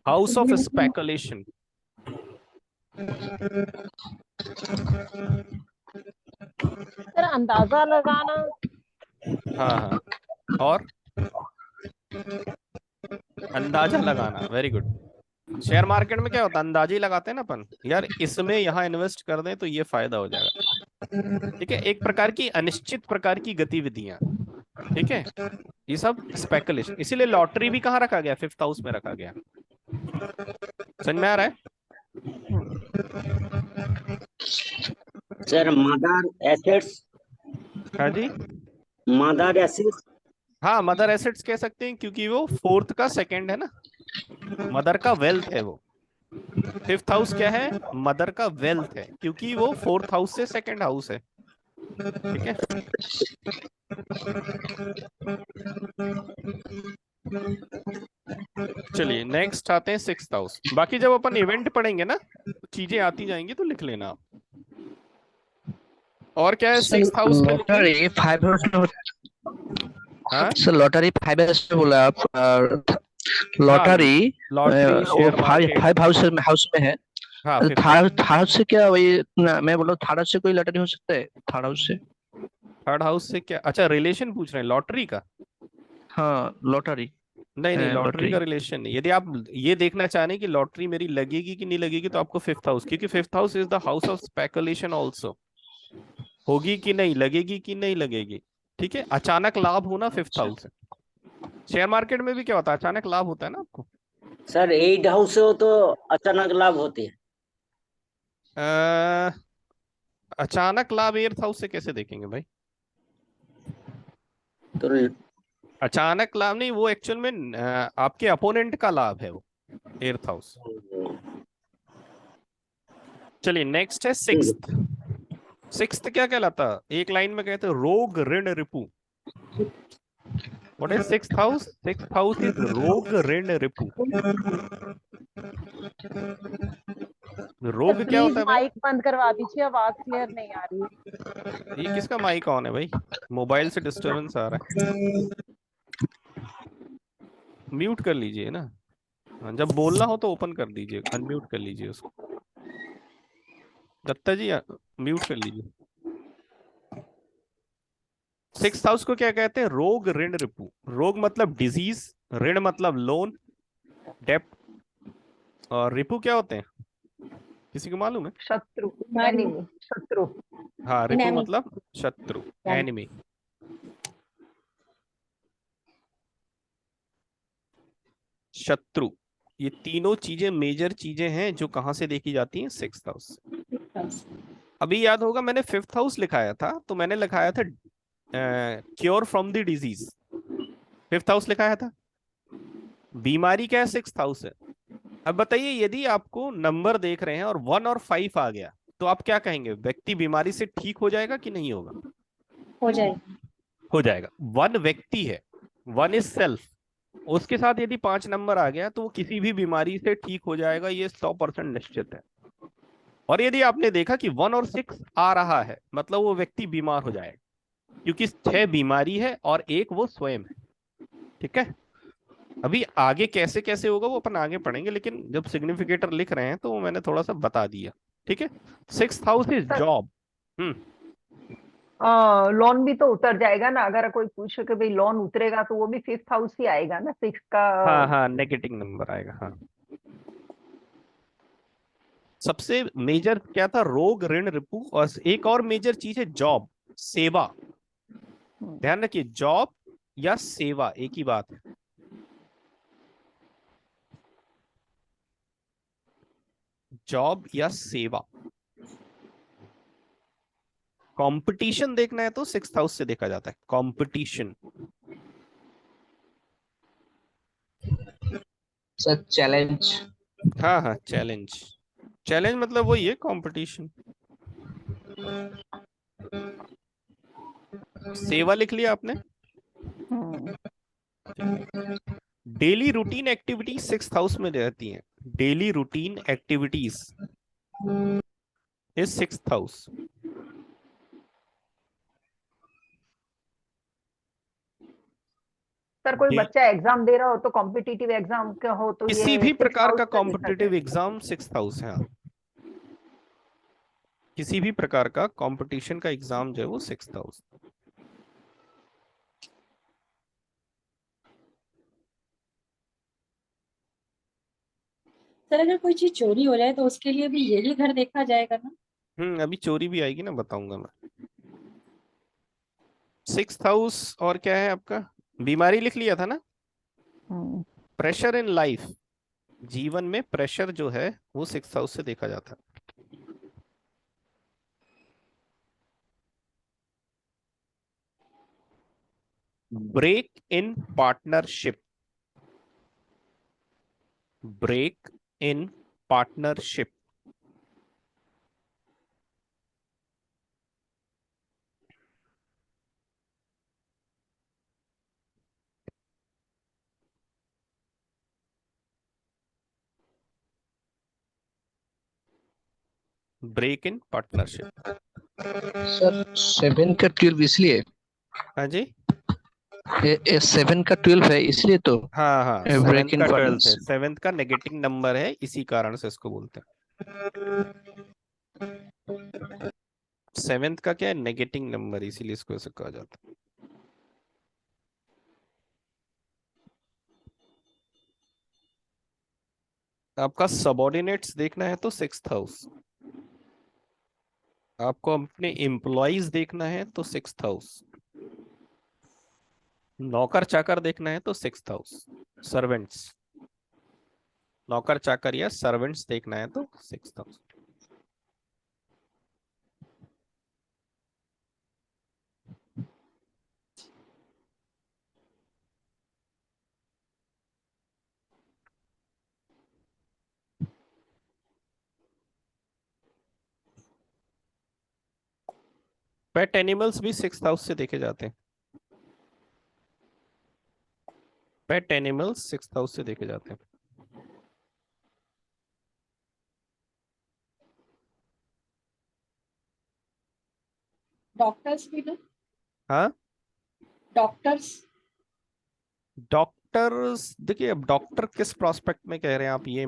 House of speculation. सर अंदाजा लगाना। हाँ हाँ, और अंदाजा लगाना, वेरी गुड। शेयर मार्केट में क्या होता है? अंदाजा ही लगाते हैं ना अपन, यार इसमें यहाँ इन्वेस्ट कर दें तो ये फायदा हो जाएगा, ठीक है, एक प्रकार की अनिश्चित प्रकार की गतिविधियां, ठीक है, ये सब स्पेकुलेशन। इसीलिए लॉटरी भी कहाँ रखा गया? फिफ्थ हाउस में रखा गया। समझ में आ रहा है? सर मदर एसेट्स, हाँ जी, मदर एसेट्स। हाँ मदर एसेट्स कह सकते हैं क्योंकि वो फोर्थ का सेकंड है ना, मदर का वेल्थ है वो। फिफ्थ हाउस क्या है? मदर का वेल्थ है क्योंकि वो फोर्थ हाउस से सेकंड हाउस है, ठीक है। चलिए नेक्स्ट आते हैं सिक्स्थ हाउस। बाकी जब अपन इवेंट पढ़ेंगे ना तो चीजें आती जाएंगी, तो लिख लेना आप। और क्या है सिक्स्थ हाउस में? लिखिए। Lottery five house. हाँ सर लॉटरी फाइव हाउस में बोला आप हाँ, लॉटरी लॉटरी, वो share five market. Five house में है। हाँ, फिफ्थ थर्ड हाउस से क्या वही मैं बोला थर्ड हाउस से कोई लॉटरी हो सकता है थर्ड हाउस से। थर्ड हाउस से क्या? अच्छा, रिलेशन पूछ रहे हैं लॉटरी का? हाँ लॉटरी नहीं नहीं, लॉटरी लॉटरी। का रिलेशन नहीं। यदि आप ये देखना चाह रहे हैं कि लॉटरी मेरी लगेगी कि नहीं लगेगी, तो आपको फिफ्थ हाउस, क्योंकि fifth house is the house of speculation also. होगी कि नहीं, लगेगी कि नहीं लगेगी, ठीक है। अचानक लाभ होना फिफ्थ हाउस है। शेयर मार्केट में भी क्या होता है? अचानक लाभ होता है ना आपको। सर 8 हाउस हो तो अचानक लाभ होते हैं। अ, अचानक लाभ एर्थ हाउस से कैसे देखेंगे भाई? तो अचानक लाभ नहीं, वो एक्चुअल में आपके अपोनेंट का लाभ है वो, एर्थ हाउस। चलिए नेक्स्ट है सिक्स्थ। सिक्स्थ क्या कहलाता? एक लाइन में कहते हैं रोग ऋण रिपु। What is sixth house? Sixth house is रोग ऋण रिपु। रोग क्या प्लीज होता है भाई? माइक बंद करवा दीजिए, आवाज क्लियर नहीं आ रही है। ये किसका माइक ऑन है भाई? मोबाइल से डिस्टरबेंस आ रहा है, म्यूट कर लीजिए ना। हाँ, जब बोलना हो तो ओपन कर दीजिए, अनम्यूट कर लीजिए उसको। दत्ता जी म्यूट कर लीजिए। सिक्स्थ हाउस को क्या कहते हैं? रोग ऋण रिपु। रोग मतलब डिजीज, ऋण मतलब लोन, डेप्ट, और रिपु क्या होते हैं? किसी को मालूम है? शत्रु, नारी। एनिमी, शत्रु। हाँ, रिपु Enemy। मतलब शत्रु, एनिमी। शत्रु, ये तीनों चीजें मेजर चीजें हैं जो कहां से देखी जाती हैं? Sixth house. अभी याद होगा मैंने फिफ्थ हाउस लिखाया था, तो मैंने लिखाया था cure from the disease, fifth house लिखाया था। बीमारी क्या है? सिक्स्थ हाउस है। अब बताइए, यदि आपको नंबर देख रहे हैं और 1 और 5 आ गया, तो आप क्या कहेंगे? व्यक्ति बीमारी से ठीक हो जाएगा कि नहीं होगा? हो जाएगी। हो जाएगा। 1 व्यक्ति है, 1 इज सेल्फ, उसके साथ यदि 5 नंबर आ गया तो वो किसी भी बीमारी से ठीक हो जाएगा, ये 100% निश्चित है। और यदि आपने देखा कि 1 और 6 आ रहा है, मतलब वो व्यक्ति बीमार हो जाएगा, क्योंकि 6 बीमारी है और 1 वो स्वयं है। ठीक है, अभी आगे कैसे कैसे होगा वो अपन आगे पढ़ेंगे, लेकिन जब सिग्निफिकेटर लिख रहे हैं तो वो मैंने थोड़ा सा बता दिया। ठीक है, 6th house is sir job. Hmm, loan भी तो उतर जाएगा ना, अगर कोई पूछे कि भाई लोन उतरेगा तो वो भी 5th हाउस ही आएगा ना, 6 का। हाँ हाँ, नेगेटिव नंबर आएगा। हाँ, सबसे मेजर क्या था? रोग, ऋण, रिपू, और एक और मेजर चीज है जॉब, सेवा। ध्यान रखिए, जॉब या सेवा एक ही बात है। जॉब या सेवा। कंपटीशन देखना है तो 6th हाउस से देखा जाता है, कंपटीशन। Sir challenge. हाँ हाँ, चैलेंज। चैलेंज मतलब वही है, कंपटीशन। सेवा लिख लिया आपने। हम्म, daily routine activities 6th house में रहती हैं। Daily routine activities is 6th house. Sir कोई बच्चा एग्जाम दे रहा हो तो कॉम्पिटिटिव एग्जाम का हो तो किसी ये भी 6th प्रकार हाउस का में देखा कॉम्पिटिटिव जाएगा। एग्जाम 6th हाउस है। हाँ, किसी भी प्रकार का कंपटीशन का एग्जाम जो है वो 6th हाउस। सर अगर कोई चीज चोरी हो जाए तो उसके लिए भी यही घर देखा जाएगा ना? अभी चोरी भी आएगी ना, बताऊंगा मैं। 6th हाउस और क्या है आपका? बीमारी लिख लिया था ना। हम्म, प्रेशर इन लाइफ, जीवन में प्रेशर जो है वो 6th हाउस से देखा जाता है। Break in partnership, break in partnership. Break in partnership. Sir 7 का 12 इसलिए, हाँ जी, ये 7 का 12 है इसलिए तो हाँ हाँ, ब्रेक 7th इन का 12th है, पार्टनर्स। 7th का नेगेटिव नंबर है, इसी कारण से इसको बोलते हैं। 7th का क्या है? नेगेटिव नंबर, इसीलिए इसको ऐसे कहा जाता है। आपका सबॉर्डिनेट्स देखना है तो 6th हाउस। आपको अपने एम्प्लॉइज देखना है तो 6th हाउस। नौकर चाकर देखना है तो 6th हाउस। सर्वेंट्स, नौकर चाकर या सर्वेंट्स देखना है तो 6th हाउस। पेट एनिमल्स भी 6th हाउस से देखे जाते हैं। पेट एनिमल्स 6th हाउस से देखे जाते हैं। डॉक्टर्स भी ना? हाँ, डॉक्टर्स। डॉक्टर्स देखिए, अब डॉक्टर किस प्रोस्पेक्ट में कह रहे हैं आप, ये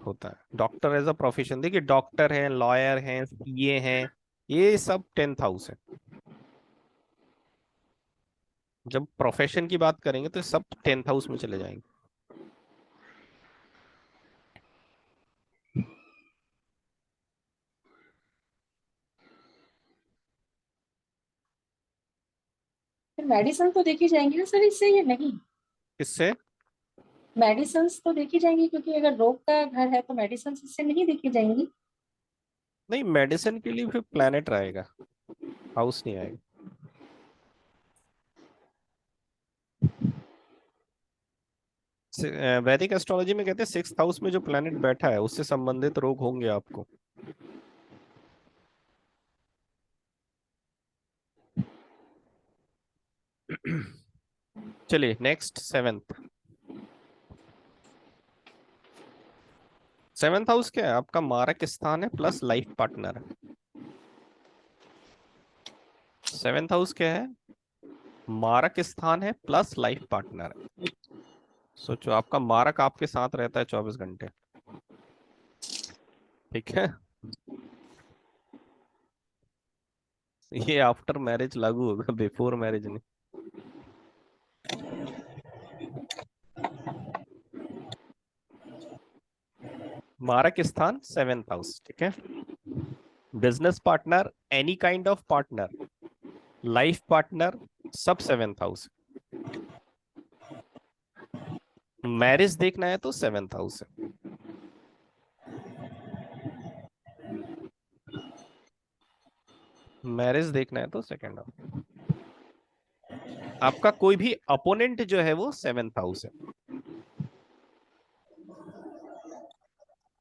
होता है। डॉक्टर एज अ प्रोफेशन, देखिए डॉक्टर हैं, लॉयर हैं, सीए हैं, ये सब 10th हाउस है। जब प्रोफेशन की बात करेंगे तो सब 10th हाउस में चले जाएंगे। फिर मेडिसिन तो देखी जाएंगी ना सर इससे, या नहीं? किससे? मेडिसिन तो देखी जाएंगी, क्योंकि अगर रोग का घर है तो मेडिसिन इससे नहीं देखी जाएंगी। नहीं, मेडिसिन के लिए फिर प्लैनेट रहेगा, हाउस नहीं आएगा। वैदिक एस्ट्रोलॉजी में कहते हैं 6th हाउस में जो प्लैनेट बैठा है उससे संबंधित रोग होंगे आपको। चलिए नेक्स्ट, 7th। सेवेंथ हाउस क्या है? आपका मारक स्थान है प्लस लाइफ पार्टनर है। सेवेंथ हाउस क्या है? मारक स्थान है प्लस लाइफ पार्टनर है। सोचो, आपका मारक आपके साथ रहता है 24 घंटे, ठीक है। ये आफ्टर मैरिज लागू होगा, बिफोर मैरिज नहीं। मारक स्थान सेवेंथ हाउस, ठीक है। Business partner, any kind of partner, life partner, सब सेवेंथ हाउस। मैरिज देखना है तो सेवेंथ हाउस है। मैरिज देखना है तो सेकंड हाउस। आपका कोई भी अपोनेंट जो है वो सेवेंथ हाउस है।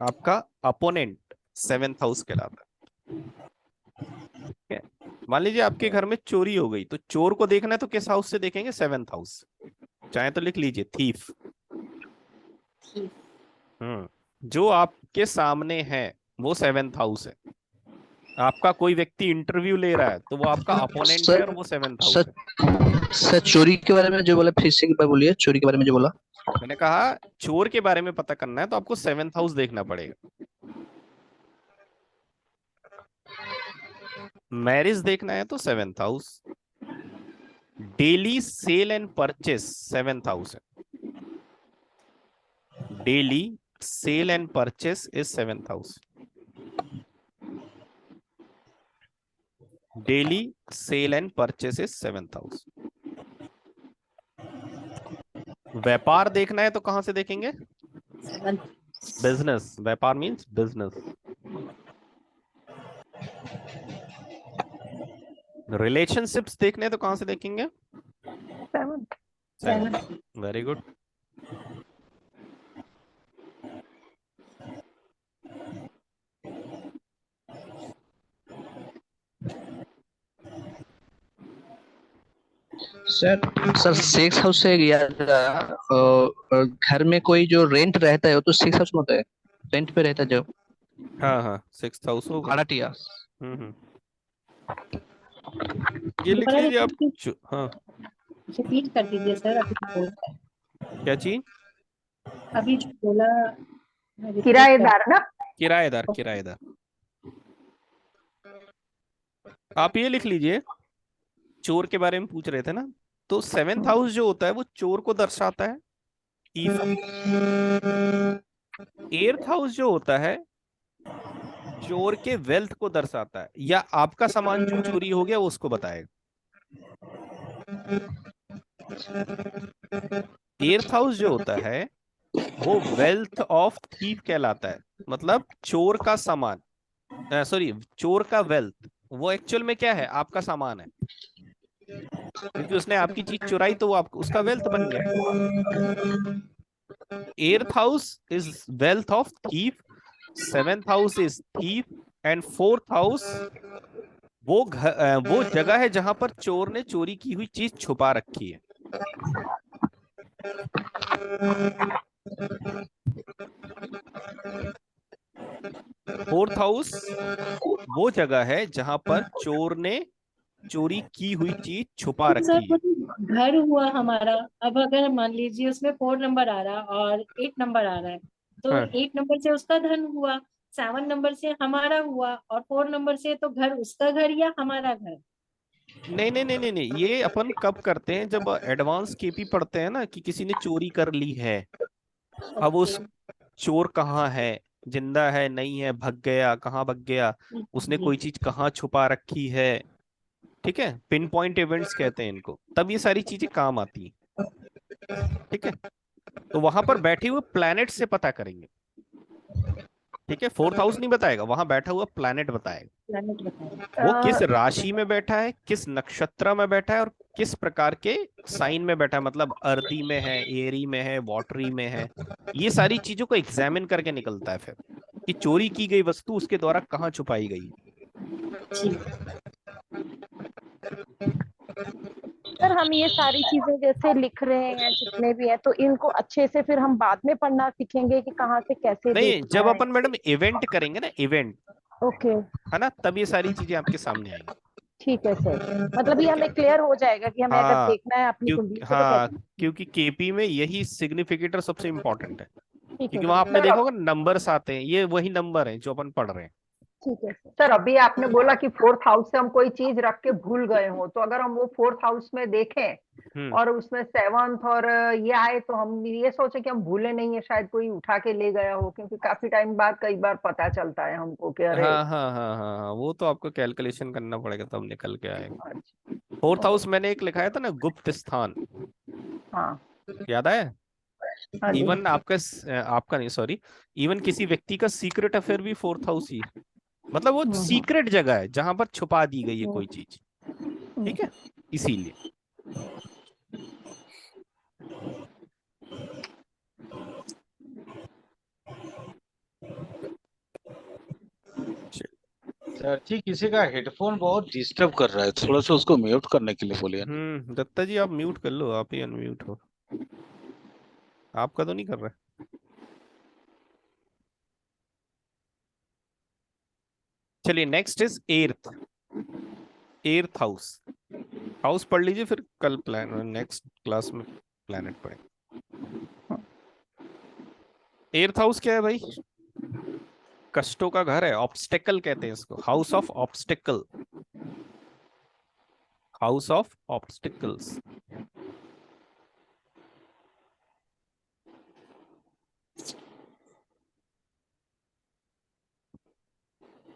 आपका अपोनेंट सेवेंथ हाउस कहलाता है, ठीक है। मान लीजिए आपके घर में चोरी हो गई, तो चोर को देखना है तो किस हाउस से देखेंगे? Seventh house. चाहे तो लिख लीजिए थीफ। जो आपके सामने है वो सेवेंथ हाउस है। आपका कोई व्यक्ति इंटरव्यू ले रहा है तो वो आपका अपोनेंट है और वो सेवेंथ हाउस है। सर चोरी के बारे में जो बोला, फिर से एक बार बोलिए, चोरी के बारे में जो बोला। मैंने कहा चोर के बारे में पता करना है तो आपको सेवेंथ हाउस देखना पड़ेगा। मैरिज देखना है तो seventh house. Daily sale and purchase seventh house है। Daily sale and purchase is seventh house. Daily sale and purchase is seventh house. व्यापार देखना है तो कहां से देखेंगे? बिजनेस। व्यापार मीन्स बिजनेस। रिलेशनशिप्स देखने हैं तो कहां से देखेंगे? Seven. Very good. Sir six house से याद आया, घर में कोई जो रेंट रहता है वो तो सिक्स हाउस में होता है, रेंट पे रहता है जो हाँ हाँ, सिक्स्थ हाउस होगा। भाड़ाटिया। हम्म। ये लिख दोबारा लीजिए आप। हाँ, रिपीट कर दीजिए सर, अभी जो बोला क्या चीज? अभी जो बोला repeat किराएदार ना? किराएदार। किराएदार। आप ये लिख लीजिए, चोर के बारे में पूछ रहे थे ना, तो सेवेंथ हाउस जो होता है वो चोर को दर्शाता है। एर्थ हाउस जो होता है चोर के वेल्थ को दर्शाता है, या आपका सामान जो चोरी हो गया वो उसको बताएगा। एर्थ हाउस जो होता है वो वेल्थ ऑफ थीफ कहलाता है, मतलब चोर का सामान, सॉरी चोर का वेल्थ, वो एक्चुअल में क्या है? आपका सामान है, क्योंकि उसने आपकी चीज चुराई तो वो आपको उसका वेल्थ बन गया। Eighth house is wealth of thief, seventh house is thief, and fourth house वो जगह है जहां पर चोर ने चोरी की हुई चीज छुपा रखी है। फोर्थ हाउस वो जगह है जहां पर चोर ने चोरी की हुई चीज छुपा सर रखी है। वो घर हुआ हमारा। अब अगर मान लीजिए उसमें 4 नंबर आ रहा और 8 नंबर आ रहा है, तो हाँ। 8 नंबर से उसका धन हुआ, 7 नंबर से हमारा हुआ, और 4 नंबर से तो घर उसका घर या हमारा घर। नहीं नहीं नहीं नहीं नहीं, ये अपन कब करते हैं? जब एडवांस केपी पढ़ते हैं ना, कि किसी ने चोरी कर ली है। अब उस चोर कहाँ है, जिंदा है, नहीं है, भग गया, कहाँ भग गया, उसने कोई चीज कहाँ छुपा रखी है, ठीक है। पिन पॉइंट इवेंट्स कहते हैं इनको, तब ये सारी चीजें काम आती हैं, ठीक है। तो वहां पर बैठे हुए प्लैनेट से पता करेंगे, ठीक है। फोर्थ हाउस नहीं बताएगा, वहां बैठा हुआ प्लैनेट बताएगा प्लैनेट बताइए। वो किस राशि में बैठा है, किस नक्षत्र में बैठा है, और किस प्रकार के साइन में बैठा है, मतलब अर्दी में है, एरी में है, वाटरी में है। ये सारी चीजों को एग्जामिन करके निकलता है फिर कि चोरी की गई वस्तु उसके द्वारा कहाँ छुपाई गई। ठीक। सर हम ये सारी चीजें जैसे लिख रहे हैं जितने भी है, तो इनको अच्छे से फिर हम बाद में पढ़ना सीखेंगे कि कहाँ से कैसे नहीं, देखना जब है। अपन मैडम इवेंट करेंगे ना, इवेंट, ओके, है ना, तब ये सारी चीजें आपके सामने आएंगी। ठीक है सर, मतलब ये हमें क्लियर हो जाएगा कि हमें अगर हाँ, देखना है अपनी कुंडली से तो हाँ, कैसे। क्योंकि केपी में यही सिग्निफिकेटर सबसे इंपॉर्टेंट है, ठीक है क्योंकि वहां आपने सर। देखा होगा नंबर्स आते हैं, ये वही नंबर है जो अपन पढ़ रहे हैं। ठीक है सर। सर अभी आपने बोला कि फोर्थ हाउस से हम कोई चीज रख के भूल गए हो, तो अगर हम वो फोर्थ हाउस में देखें हम्म। और उसमें सेवंथ और ये आए, तो हम ये सोचे कि हम भूले नहीं है, शायद कोई उठा के ले गया हो, क्योंकि काफी टाइम बाद कई बार पता चलता है हमको कि अरे। हाँ, हाँ, हाँ, हाँ, हाँ, वो तो आपको कैलकुलेशन करना पड़ेगा तब निकल के आएगा। अच्छा, फोर्थ हाउस मैंने एक लिखाया था ना, गुप्त स्थान, हाँ याद आया? हाँ जी। इवन आपका आपका नहीं, सॉरी, इवन किसी व्यक्ति का सीक्रेट अफेयर भी फोर्थ हाउस ही है। मतलब वो हम्म, सीक्रेट जगह है जहां पर छुपा दी गई है कोई चीज, हम्म। ठीक है, इसीलिए। सर जी, किसी का हेडफोन बहुत डिस्टर्ब कर रहा है, थोड़ा सा उसको म्यूट करने के लिए बोलिए ना। दत्ता जी आप म्यूट कर लो, आप ही अनम्यूट हो, आपका तो नहीं कर रहा है। चलिए, next is eighth. Eighth house, house पढ़ लीजिए, फिर कल प्लान, नेक्स्ट क्लास में प्लैनेट पढ़ेंगे। एर्थ हाउस क्या है भाई? कष्टों का घर है, ऑब्स्टेकल कहते हैं इसको, house of obstacle, house of obstacles.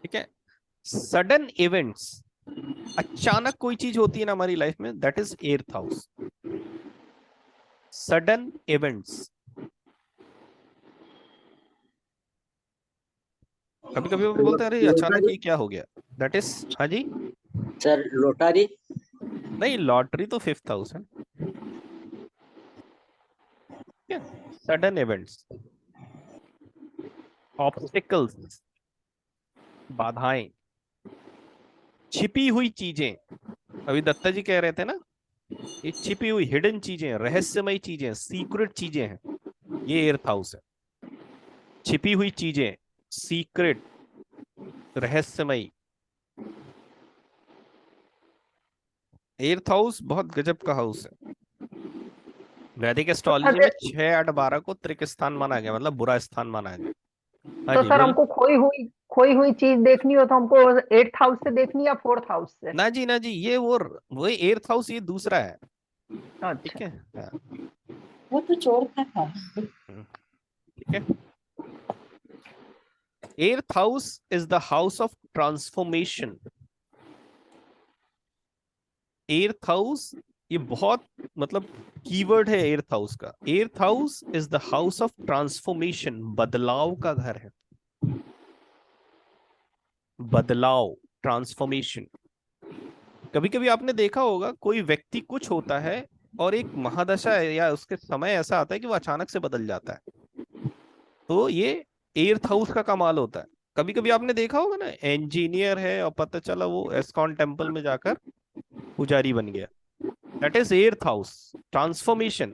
ठीक है, सडन इवेंट्स, अचानक कोई चीज होती है ना हमारी लाइफ में, that is eighth house. Sudden events, कभी कभी हम बोलते हैं अरे अचानक ये क्या हो गया, दैट इज, हाँ जी, सर लोटारी। नहीं, लॉटरी तो फिफ्थ हाउस है। सडन इवेंट्स, ऑब्स्टिकल्स, बाधाएं, छिपी हुई चीजें, अभी दत्ता जी कह रहे थे ना, ये छिपी हुई हिडन चीजें, रहस्यमय चीजें, सीक्रेट चीजें हैं, ये एर्थ हाउस है। छिपी हुई चीजें, सीक्रेट, रहस्यमयी। एर्थ हाउस बहुत गजब का हाउस है। वैदिक एस्ट्रोलॉजी में 6, 8, 12 को त्रिक स्थान माना गया, मतलब बुरा स्थान माना गया। हाँ तो जी सर बोलिए। हमको खोई हुई चीज देखनी हो तो हमको एट्थ हाउस से देखनी या फोर्थ हाउस से? ना जी, ना जी, ये वो एर्थ हाउस, ये दूसरा है, ठीक अच्छा। है, हाँ, वो तो चोर का था। ठीक है। Eighth house is the house of transformation. Eighth house, ये बहुत मतलब कीवर्ड है एर्थ हाउस का। Eighth house is the house of transformation, बदलाव का घर है, बदलाव, ट्रांसफॉर्मेशन। कभी कभी आपने देखा होगा कोई व्यक्ति कुछ होता है और एक महादशा है या उसके समय ऐसा आता है कि वो अचानक से बदल जाता है, तो ये एर्थ हाउस का कमाल होता है। कभी कभी आपने देखा होगा ना, इंजीनियर है और पता चला वो एस्कॉन टेम्पल में जाकर पुजारी बन गया, that is eighth house, transformation,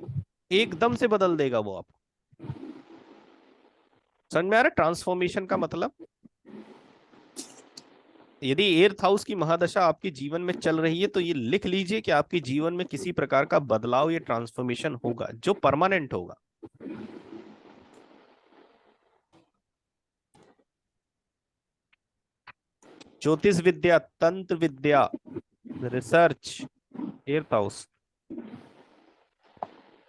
एकदम से बदल देगा वो आपको। समझ में आ रहा है ट्रांसफॉर्मेशन का मतलब? यदि एर्थ हाउस की महादशा आपके जीवन में चल रही है तो ये लिख लीजिए कि आपके जीवन में किसी प्रकार का बदलाव या ट्रांसफॉर्मेशन होगा जो परमानेंट होगा। ज्योतिष विद्या, तंत्र विद्या, रिसर्च, एर्थ हाउस।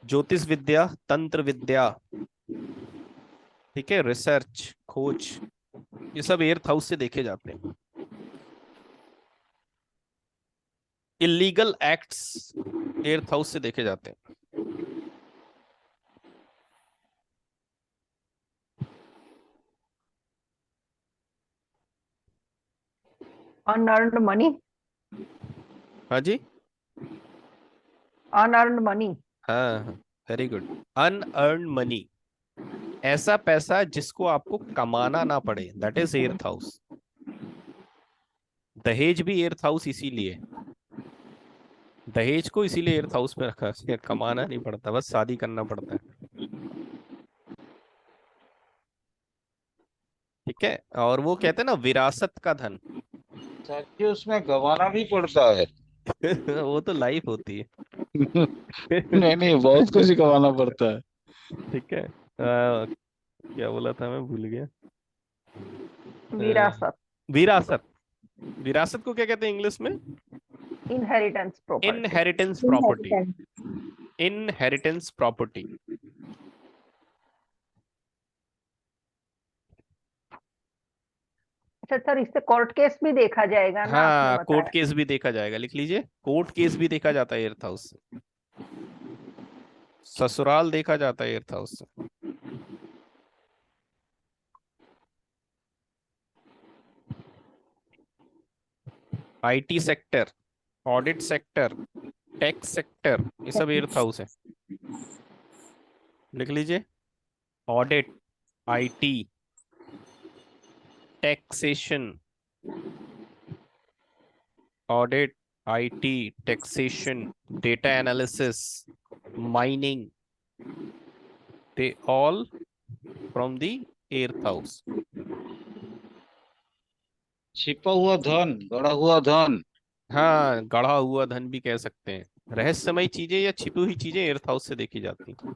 ज्योतिष विद्या, तंत्र विद्या, ठीक है, रिसर्च, खोज, ये सब एर्थ हाउस से देखे जाते हैं। इलीगल एक्ट्स एर्थ हाउस से देखे जाते हैं। Unearned money. हाँ जी, अनअर्न्ड मनी। हाँ, वेरी गुड। अनअर्न्ड मनी, ऐसा पैसा जिसको आपको कमाना ना पड़े, दैट इज एर्थ हाउस। दहेज भी एर्थ हाउस इसीलिए, दहेज को इसीलिए एर्थ हाउस में रखा है, कमाना नहीं पड़ता, बस शादी करना पड़ता है। ठीक है, और वो कहते हैं ना विरासत का धन। सर जी उसमें गंवाना भी पड़ता है। वो तो लाइफ होती है। नहीं नहीं, बहुत कुछ गंवाना पड़ता है। ठीक है, क्या बोला था मैं भूल गया। विरासत, विरासत। विरासत को क्या कहते हैं इंग्लिश में? Inheritance property. Inheritance property. Inheritance. Inheritance property. अच्छा सर, इससे कोर्ट केस भी देखा जाएगा ना, आपने हाँ, कोर्ट बताया। केस भी देखा जाएगा, लिख लीजिए, कोर्ट केस भी देखा जाता है एर्थ हाउस से। ससुराल देखा जाता है एर्थ हाउस से। IT sector, audit sector, tax sector, ये सब एर्थ हाउस है। लिख लीजिए, audit, IT, taxation, audit, IT, taxation, data analysis, mining, they all from the eighth house. छिपा हुआ धन, गड़ा हुआ धन। हाँ, गढ़ा हुआ धन भी कह सकते हैं। रहस्यमय चीजें या छिपी हुई चीजें एर्थ हाउस से देखी जाती हैं।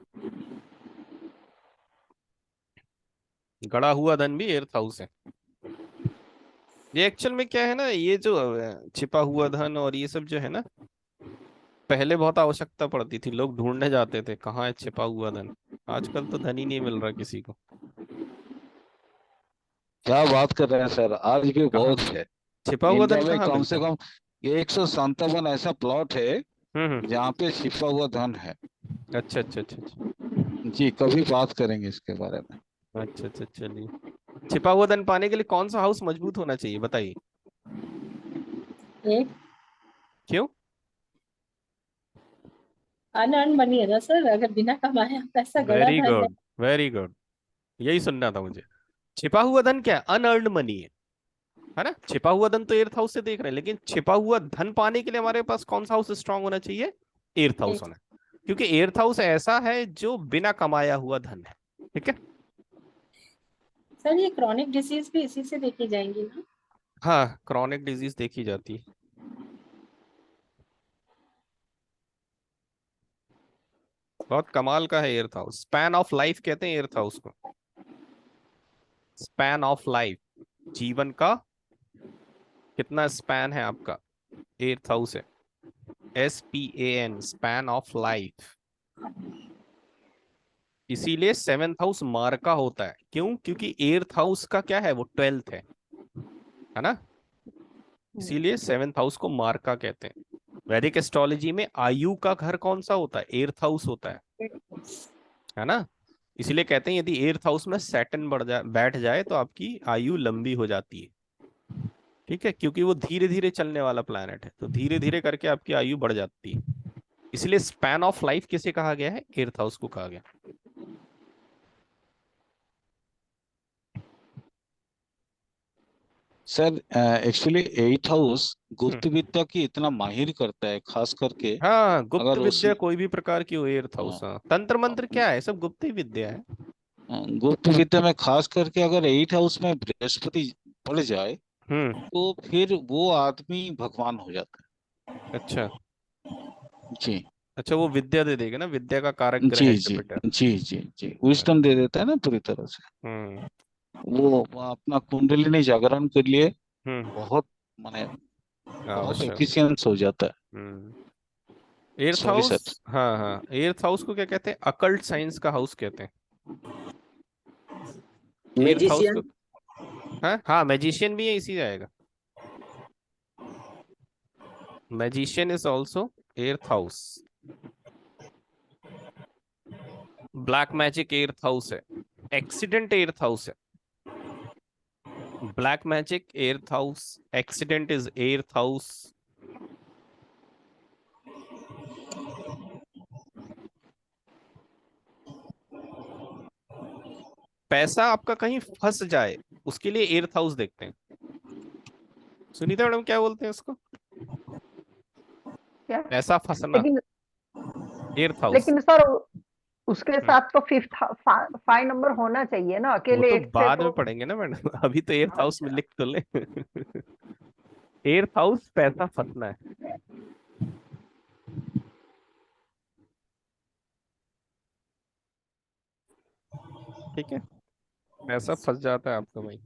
गढ़ा हुआ धन भी एर्थ हाउस है। ये एक्चुअल में क्या है ना, ये जो छिपा हुआ धन और ये सब जो है ना, पहले बहुत आवश्यकता पड़ती थी, लोग ढूंढने जाते थे कहाँ है छिपा हुआ धन। आजकल तो धन ही नहीं मिल रहा किसी को। क्या बात कर रहे हैं सर, आज भी कहाँ बहुत है। छिपा हुआ इंडिया धन में कहाँ कम मिलता से है? कम 157 ऐसा प्लॉट है हम्म। जहाँ पे छिपा हुआ धन है। अच्छा अच्छा अच्छा अच्छा। जी, कभी बात करेंगे इसके बारे में। अच्छा अच्छा, चलिए। छिपा हुआ धन पाने के लिए कौन सा हाउस मजबूत होना चाहिए, बताइए? एक क्यों? अनअर्न मनी है ना सर, अगर बिना कमाए आप पैसा गड़ा वेरी धन है। गुड, वेरी गुड, यही सुनना था मुझे। छिपा हुआ धन क्या है? अनअर्न्ड मनी है ना। छिपा हुआ धन तो एर्थ हाउस से देख रहे हैं, लेकिन छिपा हुआ धन पाने के लिए हमारे पास कौन सा हाउस स्ट्रांग होना चाहिए? एर्थ हाउस एक होना है। क्योंकि एर्थ हाउस ऐसा है जो बिना कमाया हुआ धन है। ठीक है। सर, ये क्रॉनिक डिसीज भी इसी से देखी जाएंगी ना? हाँ, क्रॉनिक डिजीज देखी जाती है। बहुत कमाल का है eighth house. Span of life कहते हैं एर्थ हाउस को। स्पैन ऑफ लाइफ, जीवन का कितना स्पैन है आपका, एर्थ हाउस है। SPAN, span of life. इसीलिए सेवेंथ हाउस मार्का होता है। क्यों? क्योंकि एर्थ हाउस का क्या है, वो 12th है ना। इसीलिए सेवेंथ हाउस को मार्का कहते हैं। वैदिक एस्ट्रोलॉजी में आयु का घर कौन सा होता है? एर्थ हाउस होता है ना। इसीलिए कहते हैं यदि एर्थ हाउस में सैटर्न बैठ जाए तो आपकी आयु लंबी हो जाती है। ठीक है, क्योंकि वो धीरे धीरे चलने वाला प्लैनेट है, तो धीरे धीरे करके आपकी आयु बढ़ जाती है। इसलिए स्पैन ऑफ लाइफ किसे कहा गया है? एर्थ हाउस को कहा गया। सर एक्चुअली 8 हाउस हम्म। गुप्त विद्या की इतना माहिर करता है, खास करके हाँ, गुप्त अगर उस विद्या कोई भी प्रकार की हो, एर्थ हाउस। हाँ, हाँ, तंत्र मंत्र क्या है, सब गुप्त ही विद्या है। गुप्त विद्या में खास करके अगर 8 हाउस में बृहस्पति पड़ जाए हम्म। तो फिर वो आदमी भगवान हो जाता अच्छा है। जी अच्छा, वो विद्या दे देगा ना, विद्या का कारक ग्रह जी है जी जुपिटर। जी जी जी, विजडम दे देता है ना पूरी तरह से। हम्म वो अपना कुंडलिनी जागरण के लिए हम्म। बहुत माने बहुत आवश्यक। एफिशिएंस हो जाता है। Eighth sorry house. सर। हाँ हाँ, एर्थ हाउस को क्या कहते हैं? अकल्ट साइंस का हाउस कहते हैं एर्थ हाउस को। मैजिशियन। हाँ हाँ, मैजिशियन भी है, इसी जाएगा। Magician is also eighth house. Black magic eighth house है। एक्सीडेंट एर्थ हाउस है। Black magic eighth house, accident is eighth house. पैसा आपका कहीं फंस जाए, उसके लिए एर्थ हाउस देखते हैं। सुनीता मैडम क्या बोलते हैं उसको? क्या? पैसा फंसना, लेकिन एर्थ हाउस। लेकिन सर उसके साथ तो फिफ्थ 5 नंबर होना चाहिए ना, वो अकेले तो 8 से बाद में तो। पढ़ेंगे ना मैडम, अभी तो एर्थ हाउस में अच्छा। लिख तो ले। एर्थ हाउस पैसा फंसना है। ठीक है, पैसा फंस जाता है आपका भाई।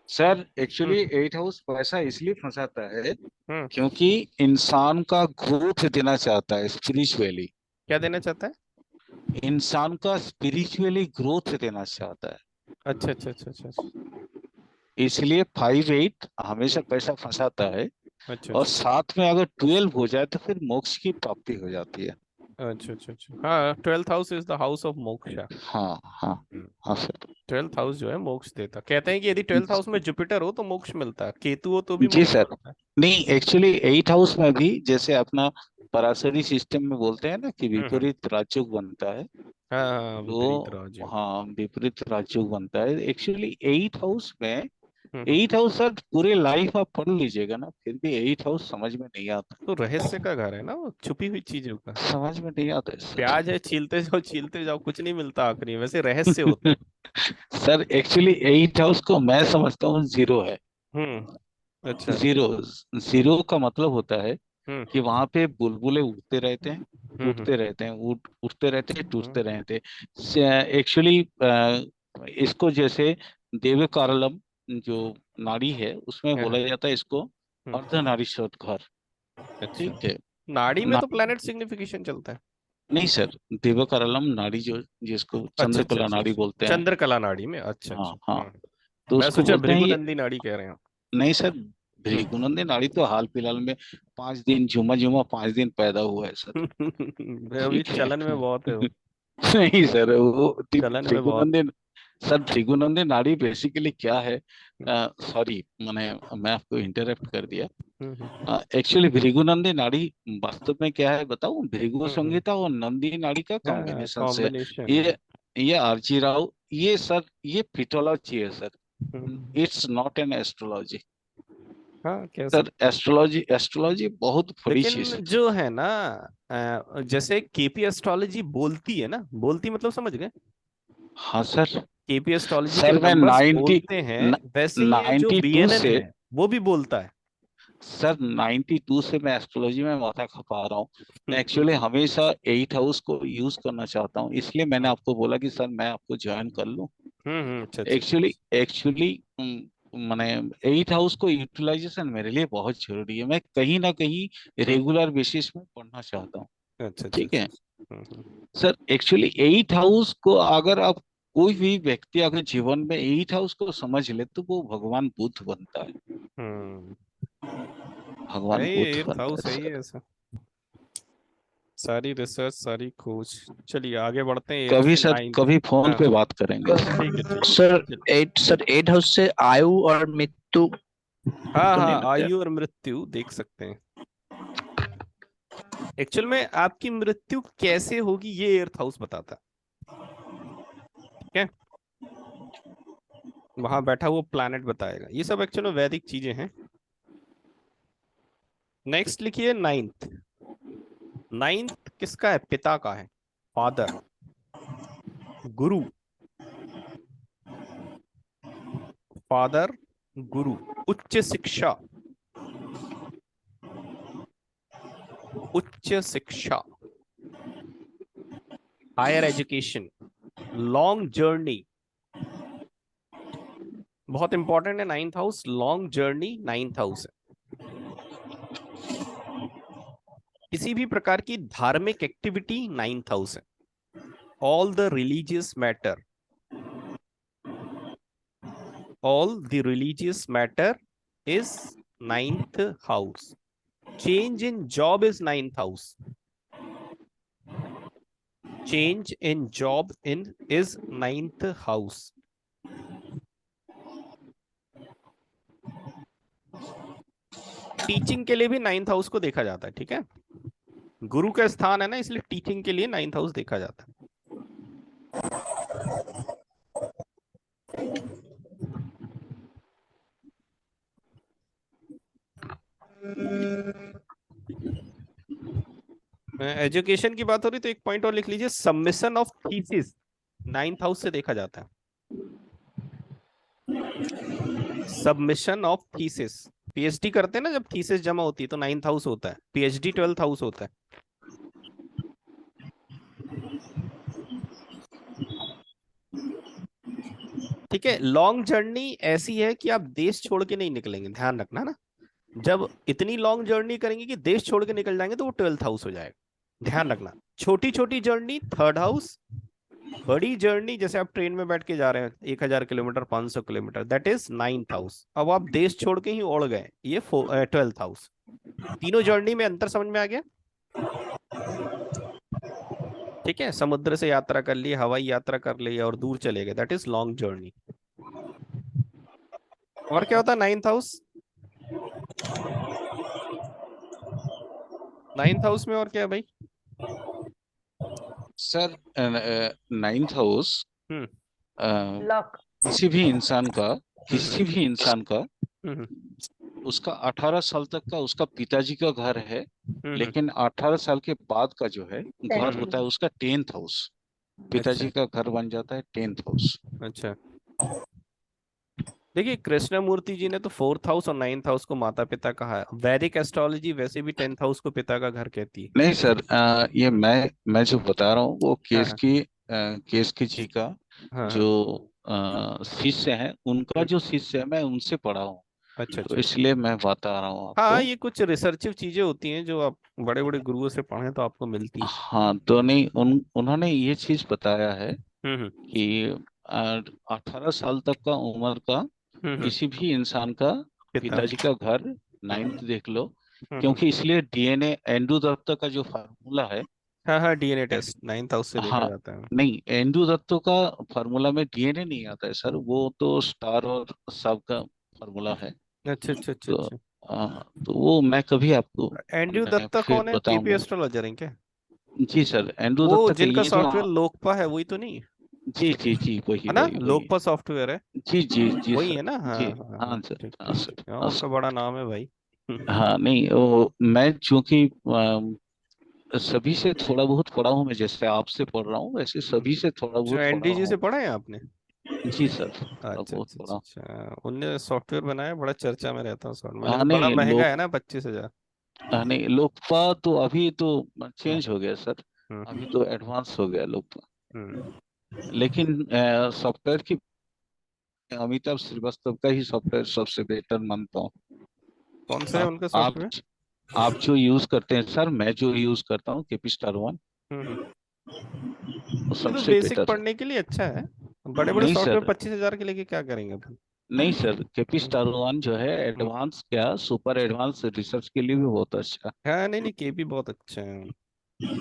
सर एक्चुअली हम्म 8 हाउस पैसा इसलिए फंसाता है हम्म। क्योंकि इंसान का ग्रोथ देना चाहता है स्पिरिचुअली। क्या देना चाहता है? इंसान का स्पिरिचुअली ग्रोथ देना चाहता है, अच्छा अच्छा अच्छा अच्छा अच्छा। इसलिए 5 8 हमेशा पैसा फंसाता है। अच्छा और अच्छा साथ में अगर 12 हो जाए तो फिर मोक्ष की प्राप्ति हो जाती है। अच्छा अच्छा अच्छा। हाँ, 12th house is the house of moksha. हाँ हाँ हाँ सर। 12th हाउस जो है मोक्ष देता, कहते हैं कि यदि 12th हाउस में जुपिटर हो तो मोक्ष मिलता है, केतु हो तो भी जी मोक्ष सर। मिलता है। नहीं एक्चुअली 8 हाउस में भी जैसे अपना पराशरी सिस्टम में बोलते हैं ना कि हम्म। विपरीत राजयोग बनता है। हाँ हाँ, विपरीत तो राजयोग। हाँ विपरीत राजयोग बनता है एक्चुअली 8 हाउस में। हम्म। 8 हाउस सर पूरे लाइफ आप पढ़ लीजिएगा ना फिर भी 8 हाउस समझ में नहीं आता। तो रहस्य का घर है ना वो, छुपी हुई चीजों का। समझ में नहीं आता है सर। प्याज है, छीलते जाओ कुछ नहीं मिलता आखिरी में, वैसे रहस्य होते हैं। सर एक्चुअली 8 हाउस को मैं समझता हूँ जीरो है। अच्छा। जीरो। जीरो का मतलब होता है हम्म कि वहां पे बुलबुले उड़ते रहते हैं, हम्म टूटते रहते हैं, उठते रहते हैं, हम्म टूटते रहते हैं। एक्चुअली इसको जैसे देव कारलम जो नाड़ी है उसमें हाँ, बोला जाता है इसको हम्म, अर्धनारीश्वर घर। अच्छा। ठीक है। नाड़ी में ना, तो प्लैनेट सिग्निफिकेशन चलता है। नहीं सर, देव कारलम नाड़ी जो जिसको अच्छा अच्छा चंद्रकला अच्छा नाड़ी अच्छा। बोलते हैं। चंद्रकला नाड़ी में, अच्छा हाँ अच्छा। हाँ। तो मैं उसको सोचा बोलते हैं ये। भृगुनंदी नाड़ी कह रहे हैं आप। नहीं सर, हम्म। भृगुनंदी नाड़ी तो हाल फिलहाल में 5 दिन झुमा झुमा 5 दिन पैदा हुआ है सर। अभी ठीक है। चलन में बहुत है वो। नहीं सर वो चलन में बहुत। भृगुनंदन। सर भृगुनंदन नाड़ी बेसिकली क्या है? सॉरी मैंने मैं आपको इंटरप्ट कर दिया। हम्म एक्चुअली भृगुनंदी नाड़ी वास्तव में क्या है बताऊं? भृगु हम्म। संहिता और नंदी नाड़ी का हाँ, कॉम्बिनेशन से। कॉम्बिनेशन है। ये आरजी राव, ये सर ये फिटोलॉजी है sir. Hmm. It's not an astrology. हाँ, कह सर सकते। एस्ट्रोलॉजी एस्ट्रोलॉजी बहुत बड़ी चीज लेकिन है। जो है ना, जैसे केपी एस्ट्रोलॉजी बोलती है ना, बोलती मतलब समझ गए, हाँ सर। केपी एस्ट्रोलॉजी के सर मैं नंबर्स बोलते हैं, वैसे ही है जो 92 बीएनएन से है वो भी बोलता है। सर 92 से मैं एस्ट्रोलॉजी में माथा खपा रहा हूँ। मैं एक्चुअली हमेशा 8 हाउस को यूज करना चाहता हूँ, इसलिए मैंने आपको बोला कि सर मैं आपको ज्वाइन कर लूँ। अच्छा अच्छा अच्छा एक्चुअली अच्छा। एक्चुअली मैंने 8 हाउस को यूटिलाइजेशन मेरे लिए बहुत जरूरी है। मैं कहीं ना कहीं हम्म, रेगुलर बेसिस में पढ़ना चाहता हूँ। अच्छा अच्छा ठीक अच्छा है। अच्छा। सर एक्चुअली 8 हाउस को अगर आप कोई भी व्यक्ति अगर जीवन में 8 हाउस को समझ ले तो वो भगवान बुद्ध बनता है। हम्म। है भगवान ये बुद्ध एर्थ बनता हाउस है है ही सर। ऐसा। सारी रिसर्च, सारी खोज। चलिए आगे बढ़ते हैं, एट कभी से सर नाइन्थ। कभी फोन हाँ, पे बात करेंगे सर। ठीक है। सर चल। 8 हाउस से आयु और मृत्यु हाँ तो नहीं हाँ, ना क्या? आयु और मृत्यु देख सकते हैं। एक्चुअल में आपकी मृत्यु कैसे होगी ये एर्थ हाउस बताता है। ठीक है, वहां बैठा वो प्लैनेट बताएगा, ये सब एक्चुअल में वैदिक चीजें हैं। नेक्स्ट लिखिए नाइन्थ। नाइन्थ किसका है? पिता का है, फादर, गुरु। फादर, गुरु, उच्च शिक्षा, उच्च शिक्षा, हायर एजुकेशन, लॉन्ग जर्नी। बहुत इंपॉर्टेंट है ninth house, long journey ninth house है। किसी भी प्रकार की धार्मिक एक्टिविटी नाइन्थ हाउस है। All the religious matter, all the religious matter is ninth house. Change in job is ninth house. Change in job in is ninth house. Teaching के लिए भी नाइन्थ हाउस को देखा जाता है। ठीक है, गुरु का स्थान है ना, इसलिए टीचिंग के लिए नाइन्थ हाउस देखा जाता है। एजुकेशन की बात हो रही तो एक पॉइंट और लिख लीजिए, submission of thesis 9th house से देखा जाता है। सबमिशन ऑफ थीसिस, पीएचडी करते हैं ना, जब थीसिस जमा होती है तो 9th हाउस होता है, पीएचडी 12th हाउस होता है। ठीक है, लॉन्ग जर्नी ऐसी है कि आप देश छोड़ के नहीं निकलेंगे, ध्यान रखना ना। जब इतनी लॉन्ग जर्नी करेंगे कि देश छोड़ के निकल जाएंगे तो वो 12th हाउस हो जाएगा, ध्यान रखना। छोटी छोटी जर्नी 3rd हाउस, बड़ी जर्नी जैसे आप ट्रेन में बैठ के जा रहे हैं 1000 kilometre 500 kilometre, that is 9th house. अब आप देश छोड़ के ही उड़ गए, ये 12th हाउस। तीनों जर्नी में अंतर समझ में आ गया? ठीक है, समुद्र से यात्रा कर ली, हवाई यात्रा कर ली और दूर चले गए, दैट इज लॉन्ग जर्नी। और क्या होता है 9th हाउस? 9th हाउस में और क्या है भाई? सर 9th हाउस हम्म लक। किसी भी इंसान का हम्म उसका 18 साल तक का उसका पिताजी का घर है, लेकिन 18 साल के बाद का जो है घर होता है उसका 10th हाउस। पिताजी का घर बन जाता है 10th हाउस। अच्छा, देखिए कृष्णमूर्ति जी ने तो 4th हाउस और 9th हाउस को माता पिता कहा है। वैदिक एस्ट्रोलॉजी वैसे भी 10th हाउस को पिता का घर कहती है। नहीं सर, ये मैं जो बता रहा हूँ वो हाँ केस की जी का हाँ जो हाँ। शिष्य है, उनका जो शिष्य है मैं उनसे पढ़ा हूँ, अच्छा तो अच्छा। इसलिए मैं बता रहा हूँ हाँ, आपको। ये कुछ रिसर्चिव चीजें होती हैं जो आप बड़े बड़े गुरुओं से पढ़ें तो आपको मिलती हैं। हाँ, तो नहीं उन्होंने ये चीज बताया है हम्म कि 18 साल तक का उम्र का हम्म। किसी भी इंसान का पिता। पिताजी का घर 9th देख लो, हम्म। क्योंकि इसलिए डीएनए एंड्रू दत्त का जो फार्मूला है। हाँ हाँ, डीएनए टेस्ट 9th हाउस से देखा हाँ, जाता है। नहीं, एंड्रू दत्तो का फार्मूला में डीएनए नहीं आता है सर, वो तो स्टार और सब का फार्मूला है। अच्छा अच्छा अच्छा तो अच्छा। तो वो मैं कभी आपको एंड्रयू मैं दत्ता फिर कौन है? केपी बताऊंगा। एस्ट्रोलॉजर हैं क्या? जी सर, एंड्रू वो दत्ता का जिनका ये जो सॉफ्टवेयर लोकपा है वही तो नहीं? जी जी जी, वही है ना, वही वही। लोकपा सॉफ्टवेयर है। जी जी जी वही सर। है ना? हाँ जी हाँ हाँ हाँ, सर, ठीक हाँ ठीक सर, ठीक। हाँ, हाँ उनका सर। बड़ा नाम है भाई। हाँ, नहीं वो मैं चूंकि सभी से थोड़ा बहुत पढ़ा हूँ, मैं जैसे आपसे पढ़ रहा हूँ वैसे सभी से थोड़ा जो बहुत पढ़ा एनडीजी से हूँ। पढ़ा है आपने? जी सर, थोड़ा अच्छा बहुत अच्छा पढ़ा अच्छा हूँ। अच्छा, उनने सॉफ्टवेयर बनाया, बड़ा चर्चा में रहता है सॉफ्टवेयर, मैंने हाँ, तो, बड़ा नहीं महंगा है ना, 25,000। नहीं, लोकपा तो अभी तो चेंज हो गया सर, अभी हम्म तो एडवांस हो गया लोकपा। हम्म। लेकिन सॉफ्टवेयर की अमिताभ श्रीवास्तव का ही सॉफ्टवेयर सबसे बेटर मानता हूँ। कौन सा है आप उनका आप सॉफ्टवेयर? आप जो यूज करते हैं सर, मैं जो यूज करता हूँ केपी स्टार वन, हम्म। वो ये तो सबसे बेसिक बेटर है। पढ़ने के लिए अच्छा है, बड़े बड़े नहीं सॉफ्टवेयर सर, 25,000 के लेके क्या करेंगे अपन? नहीं सर, केपी हम्म, स्टार वन जो है हम्म। एडवांस क्या सुपर एडवांस रिसर्च के लिए भी बहुत अच्छा, हाँ नहीं नहीं, केपी बहुत अच्छा है।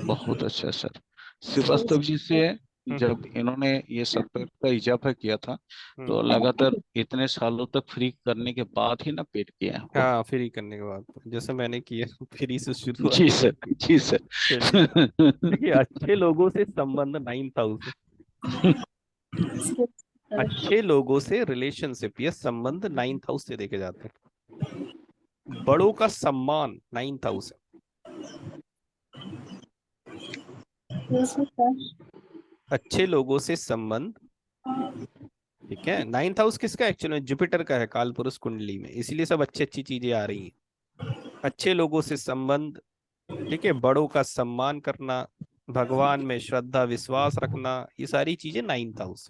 बहुत अच्छा है सर। श्रीवास्तव जी से जब हम्म इन्होंने ये सॉफ्टवेयर का इजाफा किया था, तो हम्म। लगातार इतने सालों तक फ्री करने के बाद ही ना पेड किया है वो। हाँ, फ्री करने के बाद जैसे मैंने किया, फ्री से जी शुरुआत। सर, जी चलिए, सर। देखिए अच्छे लोगों से संबंध 9th हाउस, अच्छे लोगों से रिलेशनशिप, ये संबंध 9th हाउस से देखे जाते हैं। बड़ों का सम्मान 9th हाउस है। अच्छे लोगों से संबंध, ठीक है। 9th हाउस किसका एक्चुअली में? जुपिटर का है, काल पुरुष कुंडली में, इसीलिए सब अच्छी अच्छी चीजें आ रही हैं। अच्छे लोगों से संबंध, ठीक है, बड़ों का सम्मान करना, भगवान में श्रद्धा विश्वास रखना, ये सारी चीजें 9th हाउस।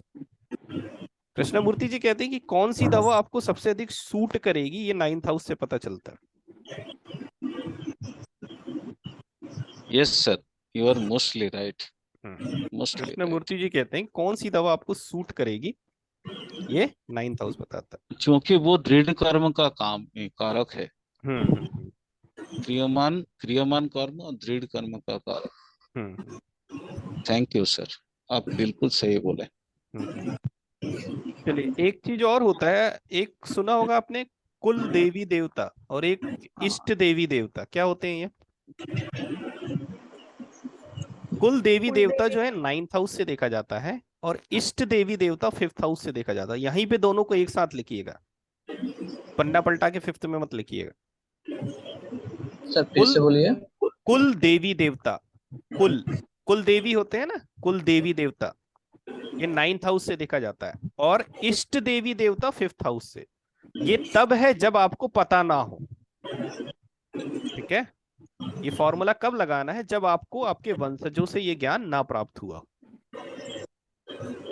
कृष्णमूर्ति जी कहते हैं कि कौन सी दवा आपको सबसे अधिक सूट करेगी, ये 9th हाउस से पता चलता है। Yes sir, you are mostly right, mostly right. Krishnamurti ji कहते हैं कौन सी दवा आपको सूट करेगी, ये 9th हाउस बताता क्योंकि वो दृढ़ कर्म का काम कारक है। है। क्रियमान कर्म और दृढ़ कर्म का कारक। हम्म थैंक यू सर, आप बिल्कुल सही बोले। हम्म। चलिए, एक चीज और होता है, एक सुना होगा आपने, कुल देवी देवता और एक इष्ट देवी देवता, क्या होते हैं ये? कुल देवी कुल देवता देवी। जो है 9th हाउस से देखा जाता है, और इष्ट देवी देवता 5th हाउस से देखा जाता है। यहीं पे दोनों को एक साथ लिखिएगा, पन्ना पलटा के 5th में मत लिखिएगा। सर फिर कुल से बोलिए। कुल देवी देवता कुल देवी होते हैं ना, कुल देवी देवता, ये 9th हाउस से देखा जाता है, और इष्ट देवी देवता 5th हाउस से। ये तब है जब आपको पता ना हो, ठीक है। ये फॉर्मूला कब लगाना है, जब आपको आपके वंशजों से ये ज्ञान ना प्राप्त हुआ।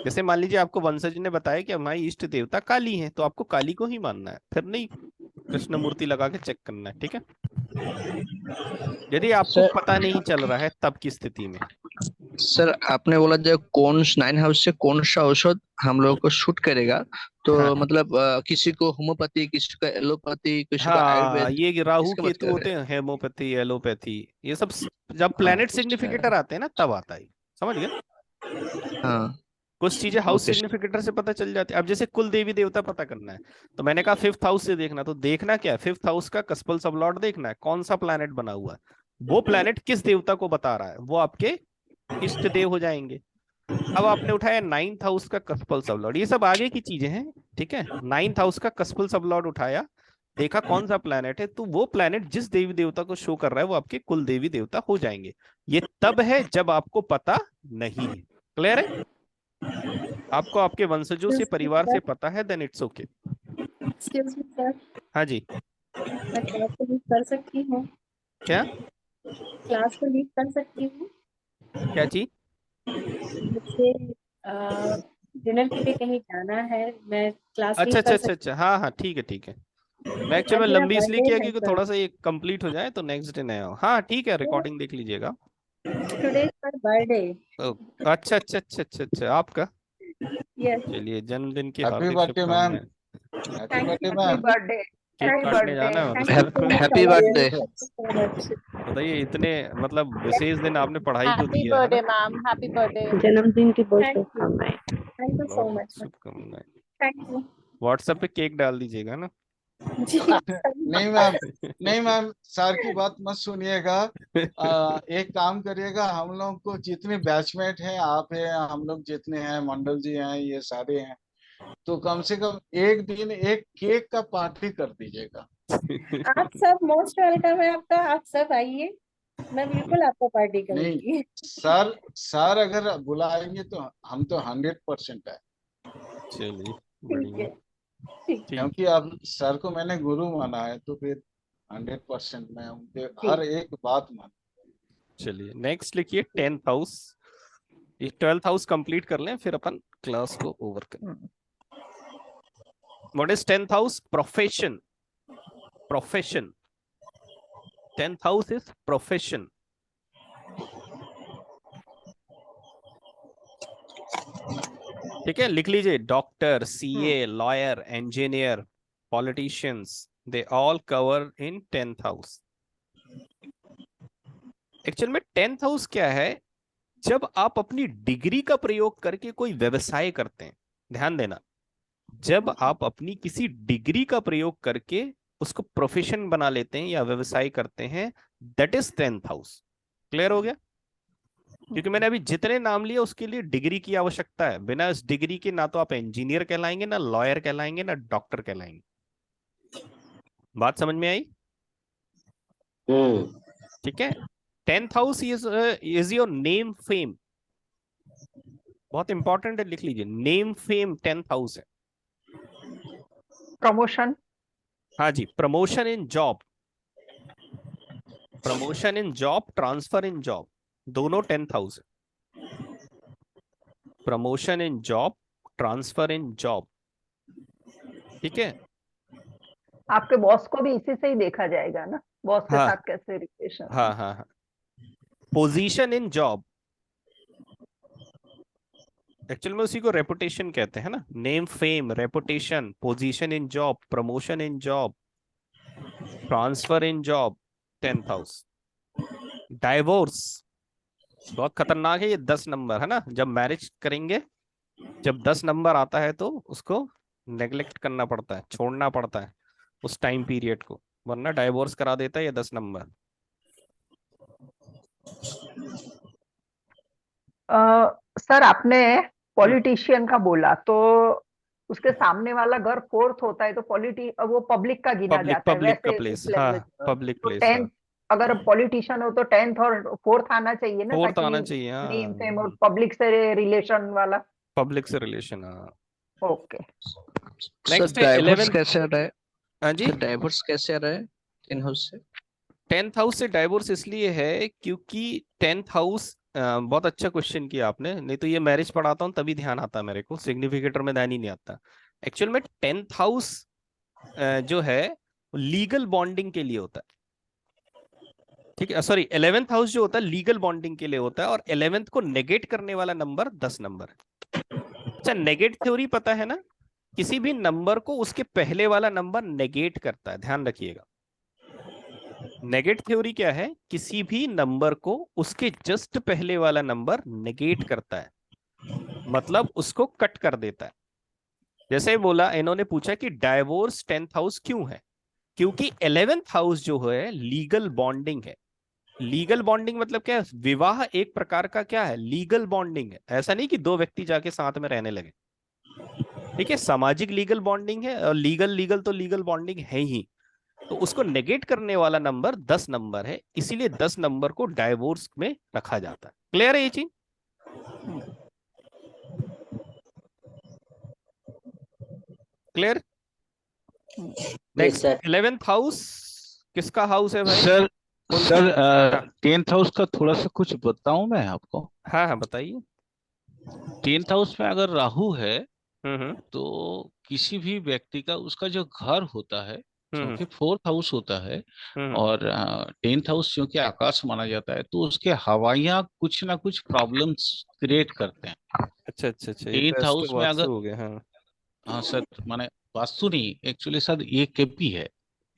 जैसे मान लीजिए आपको वंशज ने बताया कि हमारी इष्ट देवता काली है, तो आपको काली को ही मानना है, फिर नहीं कृष्ण मूर्ति लगा के चेक करना है, ठीक है। यदि आपको सर पता नहीं चल रहा है तब की स्थिति में। सर आपने बोला जो कौन 9 हाउस से कौन सा औषध हम लोगों को शूट करेगा, तो हाँ मतलब किसी को होम्योपैथी, किसी को एलोपैथी, किसी को हाँ, आयुर्वेद, ये राहु किसकी बात केतु कर होते रहे हैं, हेमोपैथी एलोपैथी, ये सब जब हैं? हाँ प्लेनेट अच्छा सिग्निफिकेटर आते हैं ना तब आता है, समझ गए। हाँ कुछ चीजें हाउस ओके सिग्निफिकेटर से पता चल जाती है। अब जैसे कुल देवी देवता पता करना है, तो मैंने कहा 5th हाउस से देखना, तो देखना क्या है, 5th हाउस का कस्पल सबलॉर्ड देखना है, कौन सा प्लैनेट बना हुआ है, वो प्लैनेट किस देवता को बता रहा है, वो आपके इष्ट देव हो जाएंगे। अब आपने उठाया 9th हाउस का कस्पल सबलॉर्ड, ये सब आगे की चीजें हैं, ठीक है। 9th हाउस का कस्पल सबलॉर्ड उठाया, देखा कौन सा प्लैनेट है, तो वो प्लैनेट जिस देवी देवता को शो कर रहा है वो आपके कुल देवी देवता हो जाएंगे। ये तब है जब आपको पता नहीं है। क्लियर है, आपको आपके वंशजों से, परिवार से पता है, then it's okay. Excuse me sir, हाँ जी, मैं क्लास को लीव कर सकती हूँ? क्या क्लास को लीव कर सकती हूँ? क्या चीज? मुझे डिनर के लिए कहीं जाना है, मैं क्लास लीव अच्छा अच्छा कर अच्छा सकती अच्छा, हाँ हाँ ठीक है ठीक है। मैं एक्चुअली आज में मेरा लंबी इसलिए बर्थडे किया है क्योंकि सर। थोड़ा सा ये कंप्लीट हो जाए तो नेक्स्ट डे नया हो। हाँ ठीक है, रिकॉर्डिंग देख लीजिएगा। Today is my birthday. Oh, अच्छा अच्छा अच्छा अच्छा अच्छा, आपका, यस, चलिए जन्मदिन की हैप्पी हार्दिक बर्थडे मैम, शुभकामनाएं। Happy thank birthday you, happy ma'am. Birthday, cake happy काटने बर्थडे। जाना है थैंक मतलब। You so much, happy birthday. Thank you so much. बताइए, इतने मतलब विशेष दिन आपने पढ़ाई को हैप्पी दिया है ना। Birthday ma'am, happy birthday. जन्मदिन की बहुत थैंक यू, शुभकामनाएं। थैंक यू सो बहुत मच, शुभकामनाएं। थैंक यू व्हाट्सएप पे केक डाल दीजिएगा ना। जी। नहीं मैम, नहीं मैम, सर की बात मत सुनिएगा। एक काम करिएगा, हम लोग को जितने बैचमेट हैं, आप हैं, हम लोग जितने हैं, मंडल जी हैं, ये सारे हैं, तो कम से कम एक दिन एक केक का पार्टी कर दीजिएगा। आप सब मोस्ट वेलकम है आपका, आप सब आइए, मैं बिल्कुल आपको पार्टी नहीं करूंगी। सर, सर अगर बुलाएंगे तो हम तो 100% है, चलिए ठीक है, बढ़िया, ठीक, ठीक। क्योंकि अब सर को मैंने गुरु माना है, तो फिर 100% मैं उनके हर ठीक। एक बात मान। चलिए नेक्स्ट लिखिए 10th हाउस। ये 12th हाउस कंप्लीट कर लें फिर अपन क्लास को ओवर करें। What is 10th house? Profession, profession. 10th house is profession. ठीक है, लिख लीजिए, doctor, CA, lawyer, engineer, politicians, they all cover in 10th house. Actual में 10th हाउस क्या है? जब आप अपनी डिग्री का प्रयोग करके कोई व्यवसाय करते हैं, ध्यान देना, जब आप अपनी किसी डिग्री का प्रयोग करके उसको प्रोफेशन बना लेते हैं या व्यवसाय करते हैं, that is 10th house. Clear हो गया? क्योंकि मैंने अभी जितने नाम लिए उसके लिए डिग्री की आवश्यकता है, बिना इस डिग्री के ना तो आप इंजीनियर कहलाएंगे, ना लॉयर कहलाएंगे, ना डॉक्टर कहलाएंगे। बात समझ में आई? ठीक है। 10th house is your name fame, बहुत इंपॉर्टेंट है, लिख लीजिए, नेम फेम 10th हाउस है। प्रमोशन, हाँ जी, promotion in job, promotion in job, transfer in job, दोनों 10th हाउस है। Promotion in job, transfer in job, ठीक है। आपके बॉस को भी इसी से ही देखा जाएगा ना, बॉस के हाँ साथ कैसे रिलेशन। हाँ हाँ हाँ। पोजीशन इन जॉब, एक्चुअल में उसी को रेपुटेशन कहते हैं ना, name fame, reputation, position in job, promotion in job, transfer in job, 10th house. Divorce बहुत खतरनाक है, ये 10 नंबर है ना, जब मैरिज करेंगे, जब 10 नंबर आता है तो उसको नेग्लेक्ट करना पड़ता है, छोड़ना पड़ता है उस टाइम पीरियड को, वरना डाइवोर्स करा देता है ये 10 नंबर। सर आपने पॉलिटिशियन का बोला, तो उसके सामने वाला घर 4th होता है, तो वो पब्लिक का गिना पब्लिक, जाता है पब्लिक का वैसे उस प्लेस, हाँ लेवल। पब्लिक तो प्लेस, हाँ। अगर पॉलिटिशियन हो तो 10th और 4th आना चाहिए ना, फोर्थ आना ताकि चाहिए। नेम फेम और हाँ, पब्लिक से रिलेशन वाला। पब्लिक से रिलेशन। हाँ, ओके। सर नेक्स्ट है डाइवोर्स 11th। कैसे आ रहा है? हाँ जी। सर डाइवोर्स कैसे आ रहा है 10 हाउस से? 10th हाउस से डाइवोर्स इसलिए है क्योंकि 10th हाउस, बहुत अच्छा क्वेश्चन किया आपने, नहीं तो ये मैरिज पढ़ाता हूँ तभी ध्यान आता मेरे को, सिग्निफिकेटर में ध्यान ही नहीं आता। एक्चुअल में 10th हाउस जो है लीगल बॉन्डिंग के लिए होता है। ठीक है, सॉरी, 11th हाउस जो होता है लीगल बॉन्डिंग के लिए होता है, और 11th को नेगेट करने वाला नंबर 10 नंबर है। अच्छा, नेगेट थ्योरी पता है ना, किसी भी नंबर को उसके पहले वाला नंबर नेगेट करता है, ध्यान रखिएगा। नेगेट थ्योरी क्या है, किसी भी नंबर को उसके जस्ट पहले वाला नंबर नेगेट करता है, मतलब उसको कट कर देता है। जैसे बोला, इन्होंने पूछा कि डाइवोर्स 10th हाउस क्यों है, क्योंकि 11th हाउस जो है लीगल बॉन्डिंग है। लीगल बॉन्डिंग मतलब क्या है, विवाह एक प्रकार का क्या है, लीगल बॉन्डिंग है। ऐसा नहीं कि दो व्यक्ति जाके साथ में रहने लगे, ठीक है, सामाजिक लीगल बॉन्डिंग है, और लीगल लीगल तो लीगल बॉन्डिंग है ही। तो उसको नेगेट करने वाला नंबर 10 नंबर है, इसीलिए 10 नंबर को डाइवोर्स में रखा जाता है। क्लियर है ये चीज? Clear. Yes sir. 11th house किसका हाउस है भाई? Sir fulfil. हाँ 10th हाउस का थोड़ा सा कुछ बताऊं मैं आपको। हाँ हाँ, बताइए। 10th हाउस में अगर राहु है हम्म। तो किसी भी व्यक्ति का उसका जो घर होता है, हम्म। क्योंकि 4th हाउस होता है हम्म। और 10th हाउस क्योंकि आकाश माना जाता है, तो उसके हवाइयाँ कुछ ना कुछ प्रॉब्लम्स क्रिएट करते हैं। अच्छा अच्छा अच्छा, ये तो 10th एस्ट्रो हाउस में अगर, वास्तु हो गया। हाँ। हाँ सर, माने वास्तु नहीं, एक्चुअली सर ये केपी है।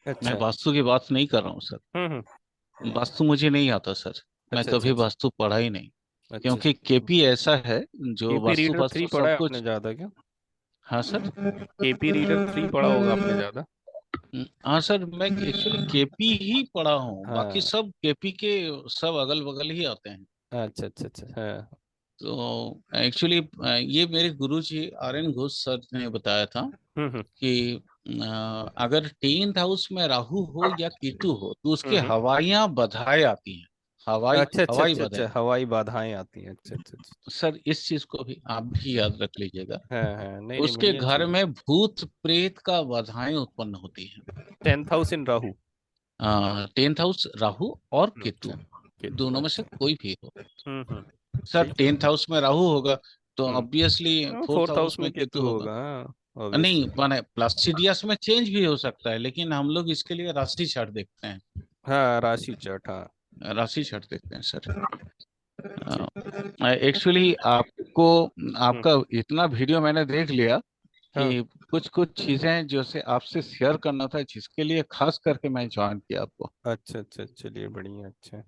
मैं अच्छा। वास्तु की बात नहीं कर रहा हूँ सर। हम्म। वास्तु मुझे नहीं आता सर। मैं अच्छा अच्छा कभी अच्छा वास्तु पढ़ा ही नहीं। अच्छा क्योंकि अच्छा। केपी ऐसा है जो केपी वास्तु रीडर 3 वास्तु पढ़ा सब है आपने कुछ। ज्यादा क्या? हाँ सर। केपी रीडर 3 पढ़ा होगा आपने ज्यादा। हाँ सर, मैं एक्चुअली केपी ही पढ़ा हूँ, बाकी हाँ। सब केपी के सब अगल बगल ही आते हैं। अच्छा अच्छा अच्छा। हाँ। तो एक्चुअली ये मेरे गुरुजी आर एन घोष सर ने बताया था हम्म। कि अगर 10th हाउस में राहु हो या केतु हो तो उसके हम्म। हवाइयाँ बधाई आती हैं। हवाई अच्छा अच्छा हवाई अच्छा अच्छा, बधाई। हवाई बाधाएं आती हैं। अच्छा अच्छा अच्छा। सर इस चीज को भी आप भी याद रख लीजिएगा। हाँ हाँ, नहीं नहीं, उसके बढ़िया घर चीज। में भूत प्रेत का बाधाएं उत्पन्न होती हैं। 10th house in Rahu. 10th house Rahu और केतु, अच्छा, केतु, दोनों में से अच्छा। कोई भी हो। सर ठीक है। 10th हाउस में राहु होगा तो obviously 4th 4th house house में में केतु केतु होगा। होगा, हाँ, नहीं ऑब्वियसली। माने प्लासिडियस में चेंज भी हो सकता है, लेकिन हम लोग इसके लिए राशि चार्ट देखते हैं। हाँ, राशि चार्ट, हाँ। राशि चार्ट देखते हैं सर। ठीक। एक्चुअली आपको, हम्म। आपका इतना वीडियो मैंने देख लिया हाँ। कि कुछ कुछ चीजें जो से आपसे शेयर करना था, जिसके लिए खास करके मैं ज्वाइन किया आपको। अच्छा अच्छा, चलिए बढ़िया, अच्छा।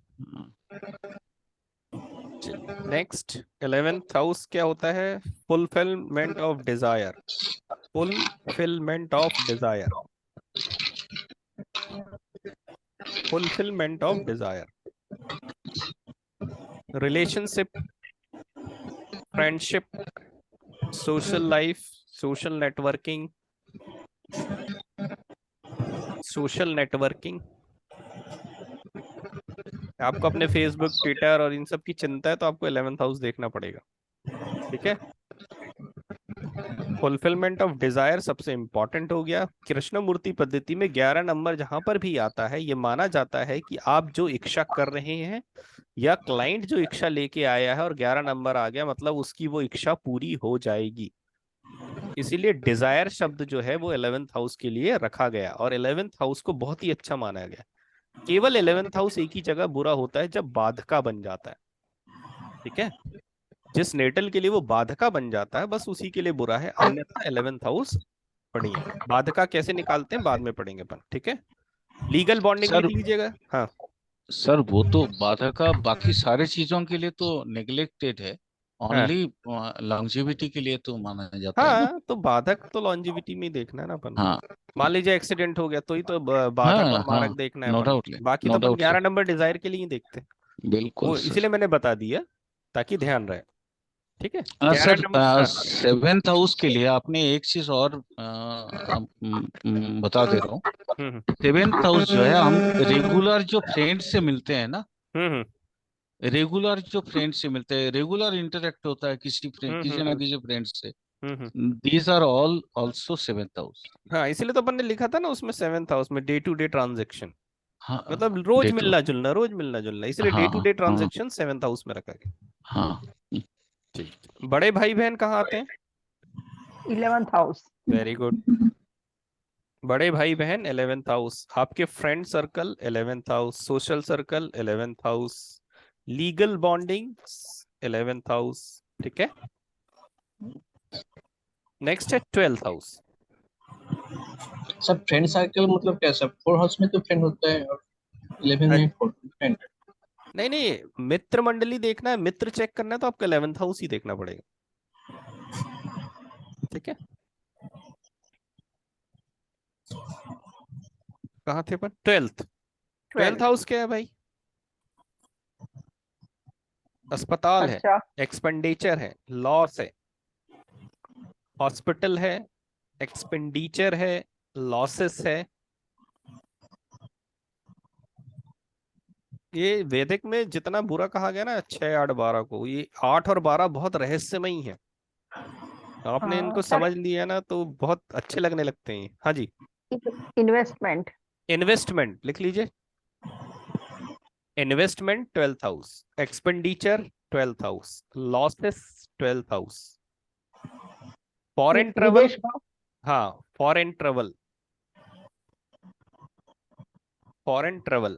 नेक्स्ट 11th हाउस क्या होता है? Fulfilment of desire. Fulfilment of desire. Fulfilment of desire. Relationship, friendship, social life, social networking, social networking. आपको अपने फेसबुक, ट्विटर और इन सब की चिंता है तो आपको 11th हाउस देखना पड़ेगा। ठीक है। फुलफिलमेंट ऑफ डिजायर सबसे इंपॉर्टेंट हो गया। कृष्णमूर्ति पद्धति में 11 नंबर जहां पर भी आता है, ये माना जाता है कि आप जो इच्छा कर रहे हैं या क्लाइंट जो इच्छा लेके आया है और 11 नंबर आ गया, मतलब उसकी वो इच्छा पूरी हो जाएगी। इसीलिए डिजायर शब्द जो है वो 11th हाउस के लिए रखा गया, और 11th हाउस को बहुत ही अच्छा माना गया। केवल 11th हाउस एक ही जगह बुरा होता है, जब बाधका बन जाता है। ठीक है, जिस नेटल के लिए वो बाधका बन जाता है बस उसी के लिए बुरा है, अन्यथा 11th हाउस बढ़िया है। बाधका कैसे निकालते हैं बाद में पढ़ेंगे अपन, ठीक है। लीगल बॉन्डिंग लिख सर लीजिएगा, हाँ। सर वो तो बाधा का बाकी सारे चीजों के लिए तो नेग्लेक्टेड है, हाँ ओनली लॉन्जेविटी के लिए तो माना जाता है ना। हाँ, तो बाधक तो लॉन्जिविटी में ही देखना है ना अपन को। हाँ मान लीजिए एक्सीडेंट हो गया तो ही तो बाधक और हाँ हाँ, मारक देखना है नो अपन डाउट को, बाकी नो तो अपन डाउट सर। 11 नंबर डिजायर के लिए ही देखते हैं। बिल्कुल वो सर। इसीलिए मैंने बता दिया, ताकि ध्यान रहे। ठीक है, हाँ 11 सर, नंबर, हाँ। 7th हाउस के लिए आपने एक चीज और बता दे रहा हूँ। सेवेंथ हाउस जो है, हम रेगुलर जो फ्रेंड से मिलते हैं ना, हम्म रेगुलर जो फ्रेंड से मिलते हैं, रेगुलर इंटरेक्ट होता है किसी फ्रेंड, किसी ना किसी फ्रेंड से, हम्म। These are all also seventh house. हाँ, इसीलिए तो अपन ने लिखा था ना उसमें सेवेंथ हाउस में डे टू डे ट्रांजेक्शन, हाँ, मतलब रोज डे टू, रोज मिलना जुलना, इसलिए डे हाँ टू डे हाँ ट्रांजेक्शन सेवेंथ हाउस में रखा गया। हाँ। ठीक। बड़े भाई बहन कहाँ आते हैं? 11th house. Very good. बड़े भाई बहन 11th हाउस, आपके friend circle 11th house, social circle 11th house, legal bonding 11th house. ठीक है, नेक्स्ट है 12th हाउस। सब फ्रेंड सर्कल मतलब कैसा, 4 हाउस में तो फ्रेंड होता है और 11 में फ्रेंड। नहीं नहीं, मित्र मंडली देखना है, मित्र चेक करना है तो आपका 11th हाउस ही देखना पड़ेगा। ठीक है, कहाँ थे अपन? 12th हाउस क्या है भाई? अस्पताल है, अच्छा, एक्सपेंडिचर है, लॉस है, हॉस्पिटल है, एक्सपेंडिचर है, लॉसेस है। ये वैदिक में जितना बुरा कहा गया ना 6 8 12 को, ये 8 और 12 बहुत रहस्यमयी है। आपने इनको सर समझ लिया ना तो बहुत अच्छे लगने लगते हैं। हाँ जी, इन्वेस्टमेंट। इन्वेस्टमेंट लिख लीजिए। Investment 12th house, expenditure 12th house, losses 12th house, foreign travel. विदेश का। हाँ, फॉरेन ट्रेवल, फॉरेन ट्रेवल।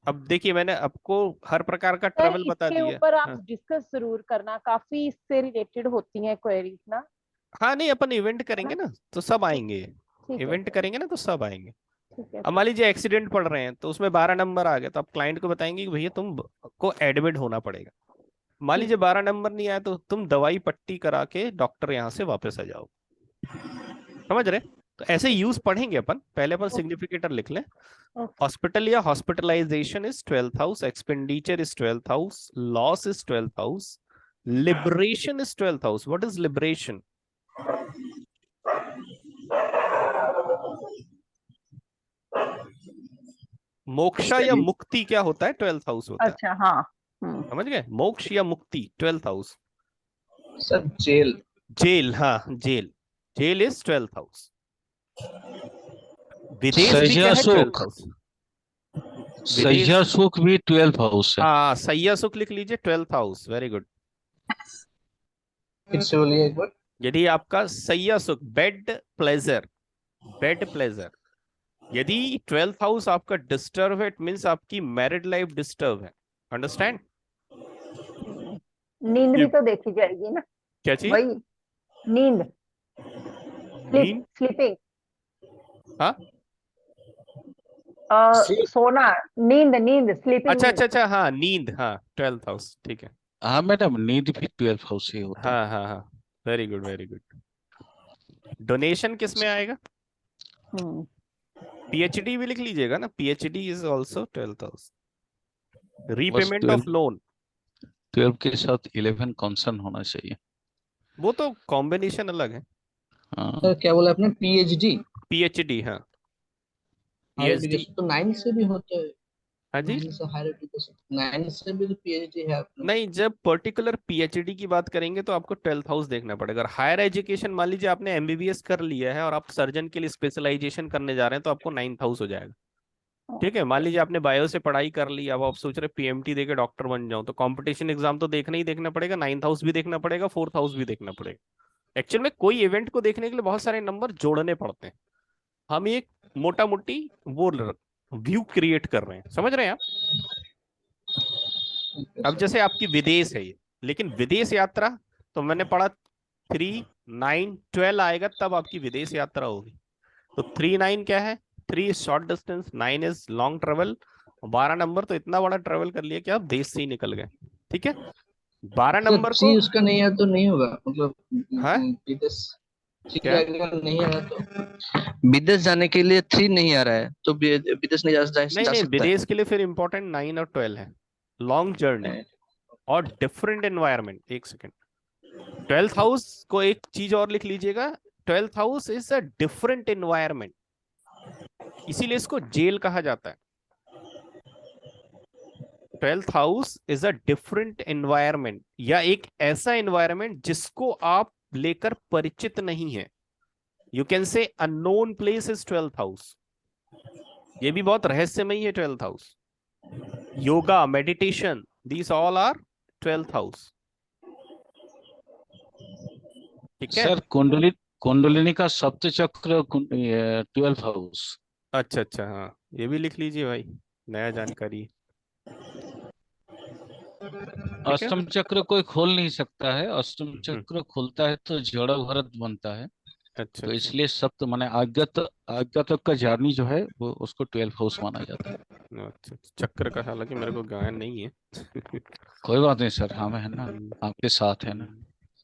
अब देखिए मैंने आपको हर प्रकार का सर ट्रेवल बता इसके दिया। ऊपर आप हाँ डिस्कस जरूर करना, काफी इससे रिलेटेड होती हैं क्वेरीज ना। हाँ, नहीं अपन इवेंट है करेंगे ना? ना तो सब ठीक आएंगे। ठीक है इवेंट सर। करेंगे ना तो सब आएंगे। ठीक है अब सर। मान लीजिए एक्सीडेंट पड़ रहे हैं तो उसमें 12 नंबर आ गए, तो आप क्लाइंट को बताएंगे कि भैया तुम को एडमिट होना पड़ेगा। मान लीजिए 12 नंबर नहीं आया तो तुम दवाई पट्टी करा के डॉक्टर यहाँ से वापस आ जाओ। समझ रहे? तो ऐसे यूज पढ़ेंगे अपन, पहले अपन सिग्निफिकेटर लिख लें। ओके। हॉस्पिटल या hospitalization is 12th house, expenditure is 12th house, loss is 12th house, liberation is 12th house. What is liberation? मोक्षा या मुक्ति क्या होता है? 12th हाउस होता है। अच्छा, हाँ। समझ गए? मोक्ष या मुक्ति 12th house. Sir jail. Jail, हाँ jail, jail is 12th house. विदेश भी क्या सैया है? 12th सुख, हाउस। विदेश, सैया सुख भी 12th हाउस है। हाँ सैया सुख लिख लीजिए 12th हाउस। Very good. फिर से बोलिए एक बार। यदि आपका सैया सुख, बेड प्लेजर, बेड प्लेजर, यदि 12th हाउस आपका डिस्टर्ब है, इट मींस आपकी मैरिड लाइफ डिस्टर्ब है। अंडरस्टैंड? नींद ये भी तो देखी जाएगी ना। क्या चीज? वही, नींद, नींद? स्लीपिंग, हाँ, सोना, नींद, नींद, स्लीपिंग अच्छा नींद। अच्छा अच्छा, हाँ नींद, हाँ 12th हाउस, ठीक है। हाँ मैडम, नींद भी 12th हाउस से होता है। हाँ हाँ हाँ, very good very good. Donation किस में आएगा? हम्म। पीएचडी भी लिख लीजिएगा ना, PhD is also 12th house. बस रीपेमेंट 12, ऑफ लोन, 12 के साथ 11 कॉन्सन होना चाहिए। वो तो कॉम्बिनेशन अलग है। हाँ, सर क्या बोला आपने, पीएचडी? पीएचडी, हाँ हायर पीएचडी। एजुकेशन तो 9 से भी होता है। हाँ जी, 9 से हायर एजुकेशन, 9 से भी तो पीएचडी है आपने। नहीं जब पर्टिकुलर पीएचडी की बात करेंगे तो आपको 12th हाउस देखना पड़ेगा। और हायर एजुकेशन मान लीजिए आपने एमबीबीएस कर लिया है और आप सर्जन के लिए स्पेशलाइजेशन करने जा रहे हैं तो आपको 9th हाउस हो जाएगा। ठीक है, मान लीजिए आपने बायो से पढ़ाई कर ली, अब आप सोच रहे पीएमटी देके डॉक्टर बन जाओ, तो कंपटीशन एग्जाम तो देखना ही देखना पड़ेगा, 9th हाउस भी देखना पड़ेगा, 4th हाउस भी देखना पड़ेगा। एक्चुअल में कोई इवेंट को देखने के लिए बहुत सारे नंबर जोड़ने पड़ते हैं। हम एक मोटा मोटी वो व्यू क्रिएट कर रहे हैं, समझ रहे हैं आप? अब जैसे आपकी विदेश है ये, लेकिन विदेश यात्रा तो मैंने पढ़ा 3 9 12 आएगा तब आपकी विदेश यात्रा होगी। तो 3 9 क्या है? 3 is short distance, 9 is long travel, 12 number तो इतना बड़ा ट्रेवल कर लिया कि आप देश से ही निकल गए। ठीक है, 12 सर नंबर सी को, उसका नहीं है तो नहीं होगा मतलब, है विदेश। सी क्या? अगर नहीं आ रहा तो विदेश जाने के लिए 3 नहीं आ रहा है तो विदेश नहीं नहीं जा नहीं, सकता विदेश के लिए फिर इंपॉर्टेंट 9 और 12 है। लॉन्ग जर्नी है। और डिफरेंट एनवायरनमेंट। एक सेकेंड, 12th हाउस को एक चीज और लिख लीजिएगा, 12th house is a different environment. इसीलिए इसको जेल कहा जाता है। 12th house is a different environment, या एक ऐसा एनवायरमेंट जिसको आप लेकर परिचित नहीं है। You can say unknown place is 12th house. ये भी बहुत रहस्यमयी है 12th house. Yoga, meditation, these all are 12th house. ठीक है। सर कुंडलिनी का सप्त चक्र 12 हाउस। अच्छा अच्छा, हाँ ये भी लिख लीजिए भाई, नया जानकारी। ठीक है। अष्टम चक्र कोई खोल नहीं सकता है, अष्टम हम्म, चक्र खुलता है तो जड़ भरत बनता है। अच्छा तो अच्छा इसलिए सप्त माने आज्ञा तक का जर्नी जो है वो उसको 12 हाउस माना जाता है। अच्छा। चक्र का हालांकि मेरे को ज्ञान नहीं है। कोई बात नहीं सर, हम है ना, आपके साथ है ना।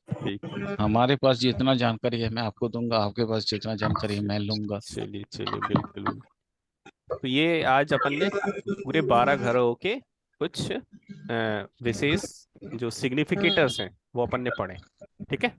ठीक है, हमारे पास जितना जानकारी है मैं आपको दूंगा, आपके पास जितना जानकारी है मैं लूंगा। चलिए चलिए, बिल्कुल बिल्कुल। तो ये आज अपन ने पूरे 12 घरों के कुछ विशेष जो सिग्निफिकेटर्स हैं वो अपन ने पढ़े। ठीक है।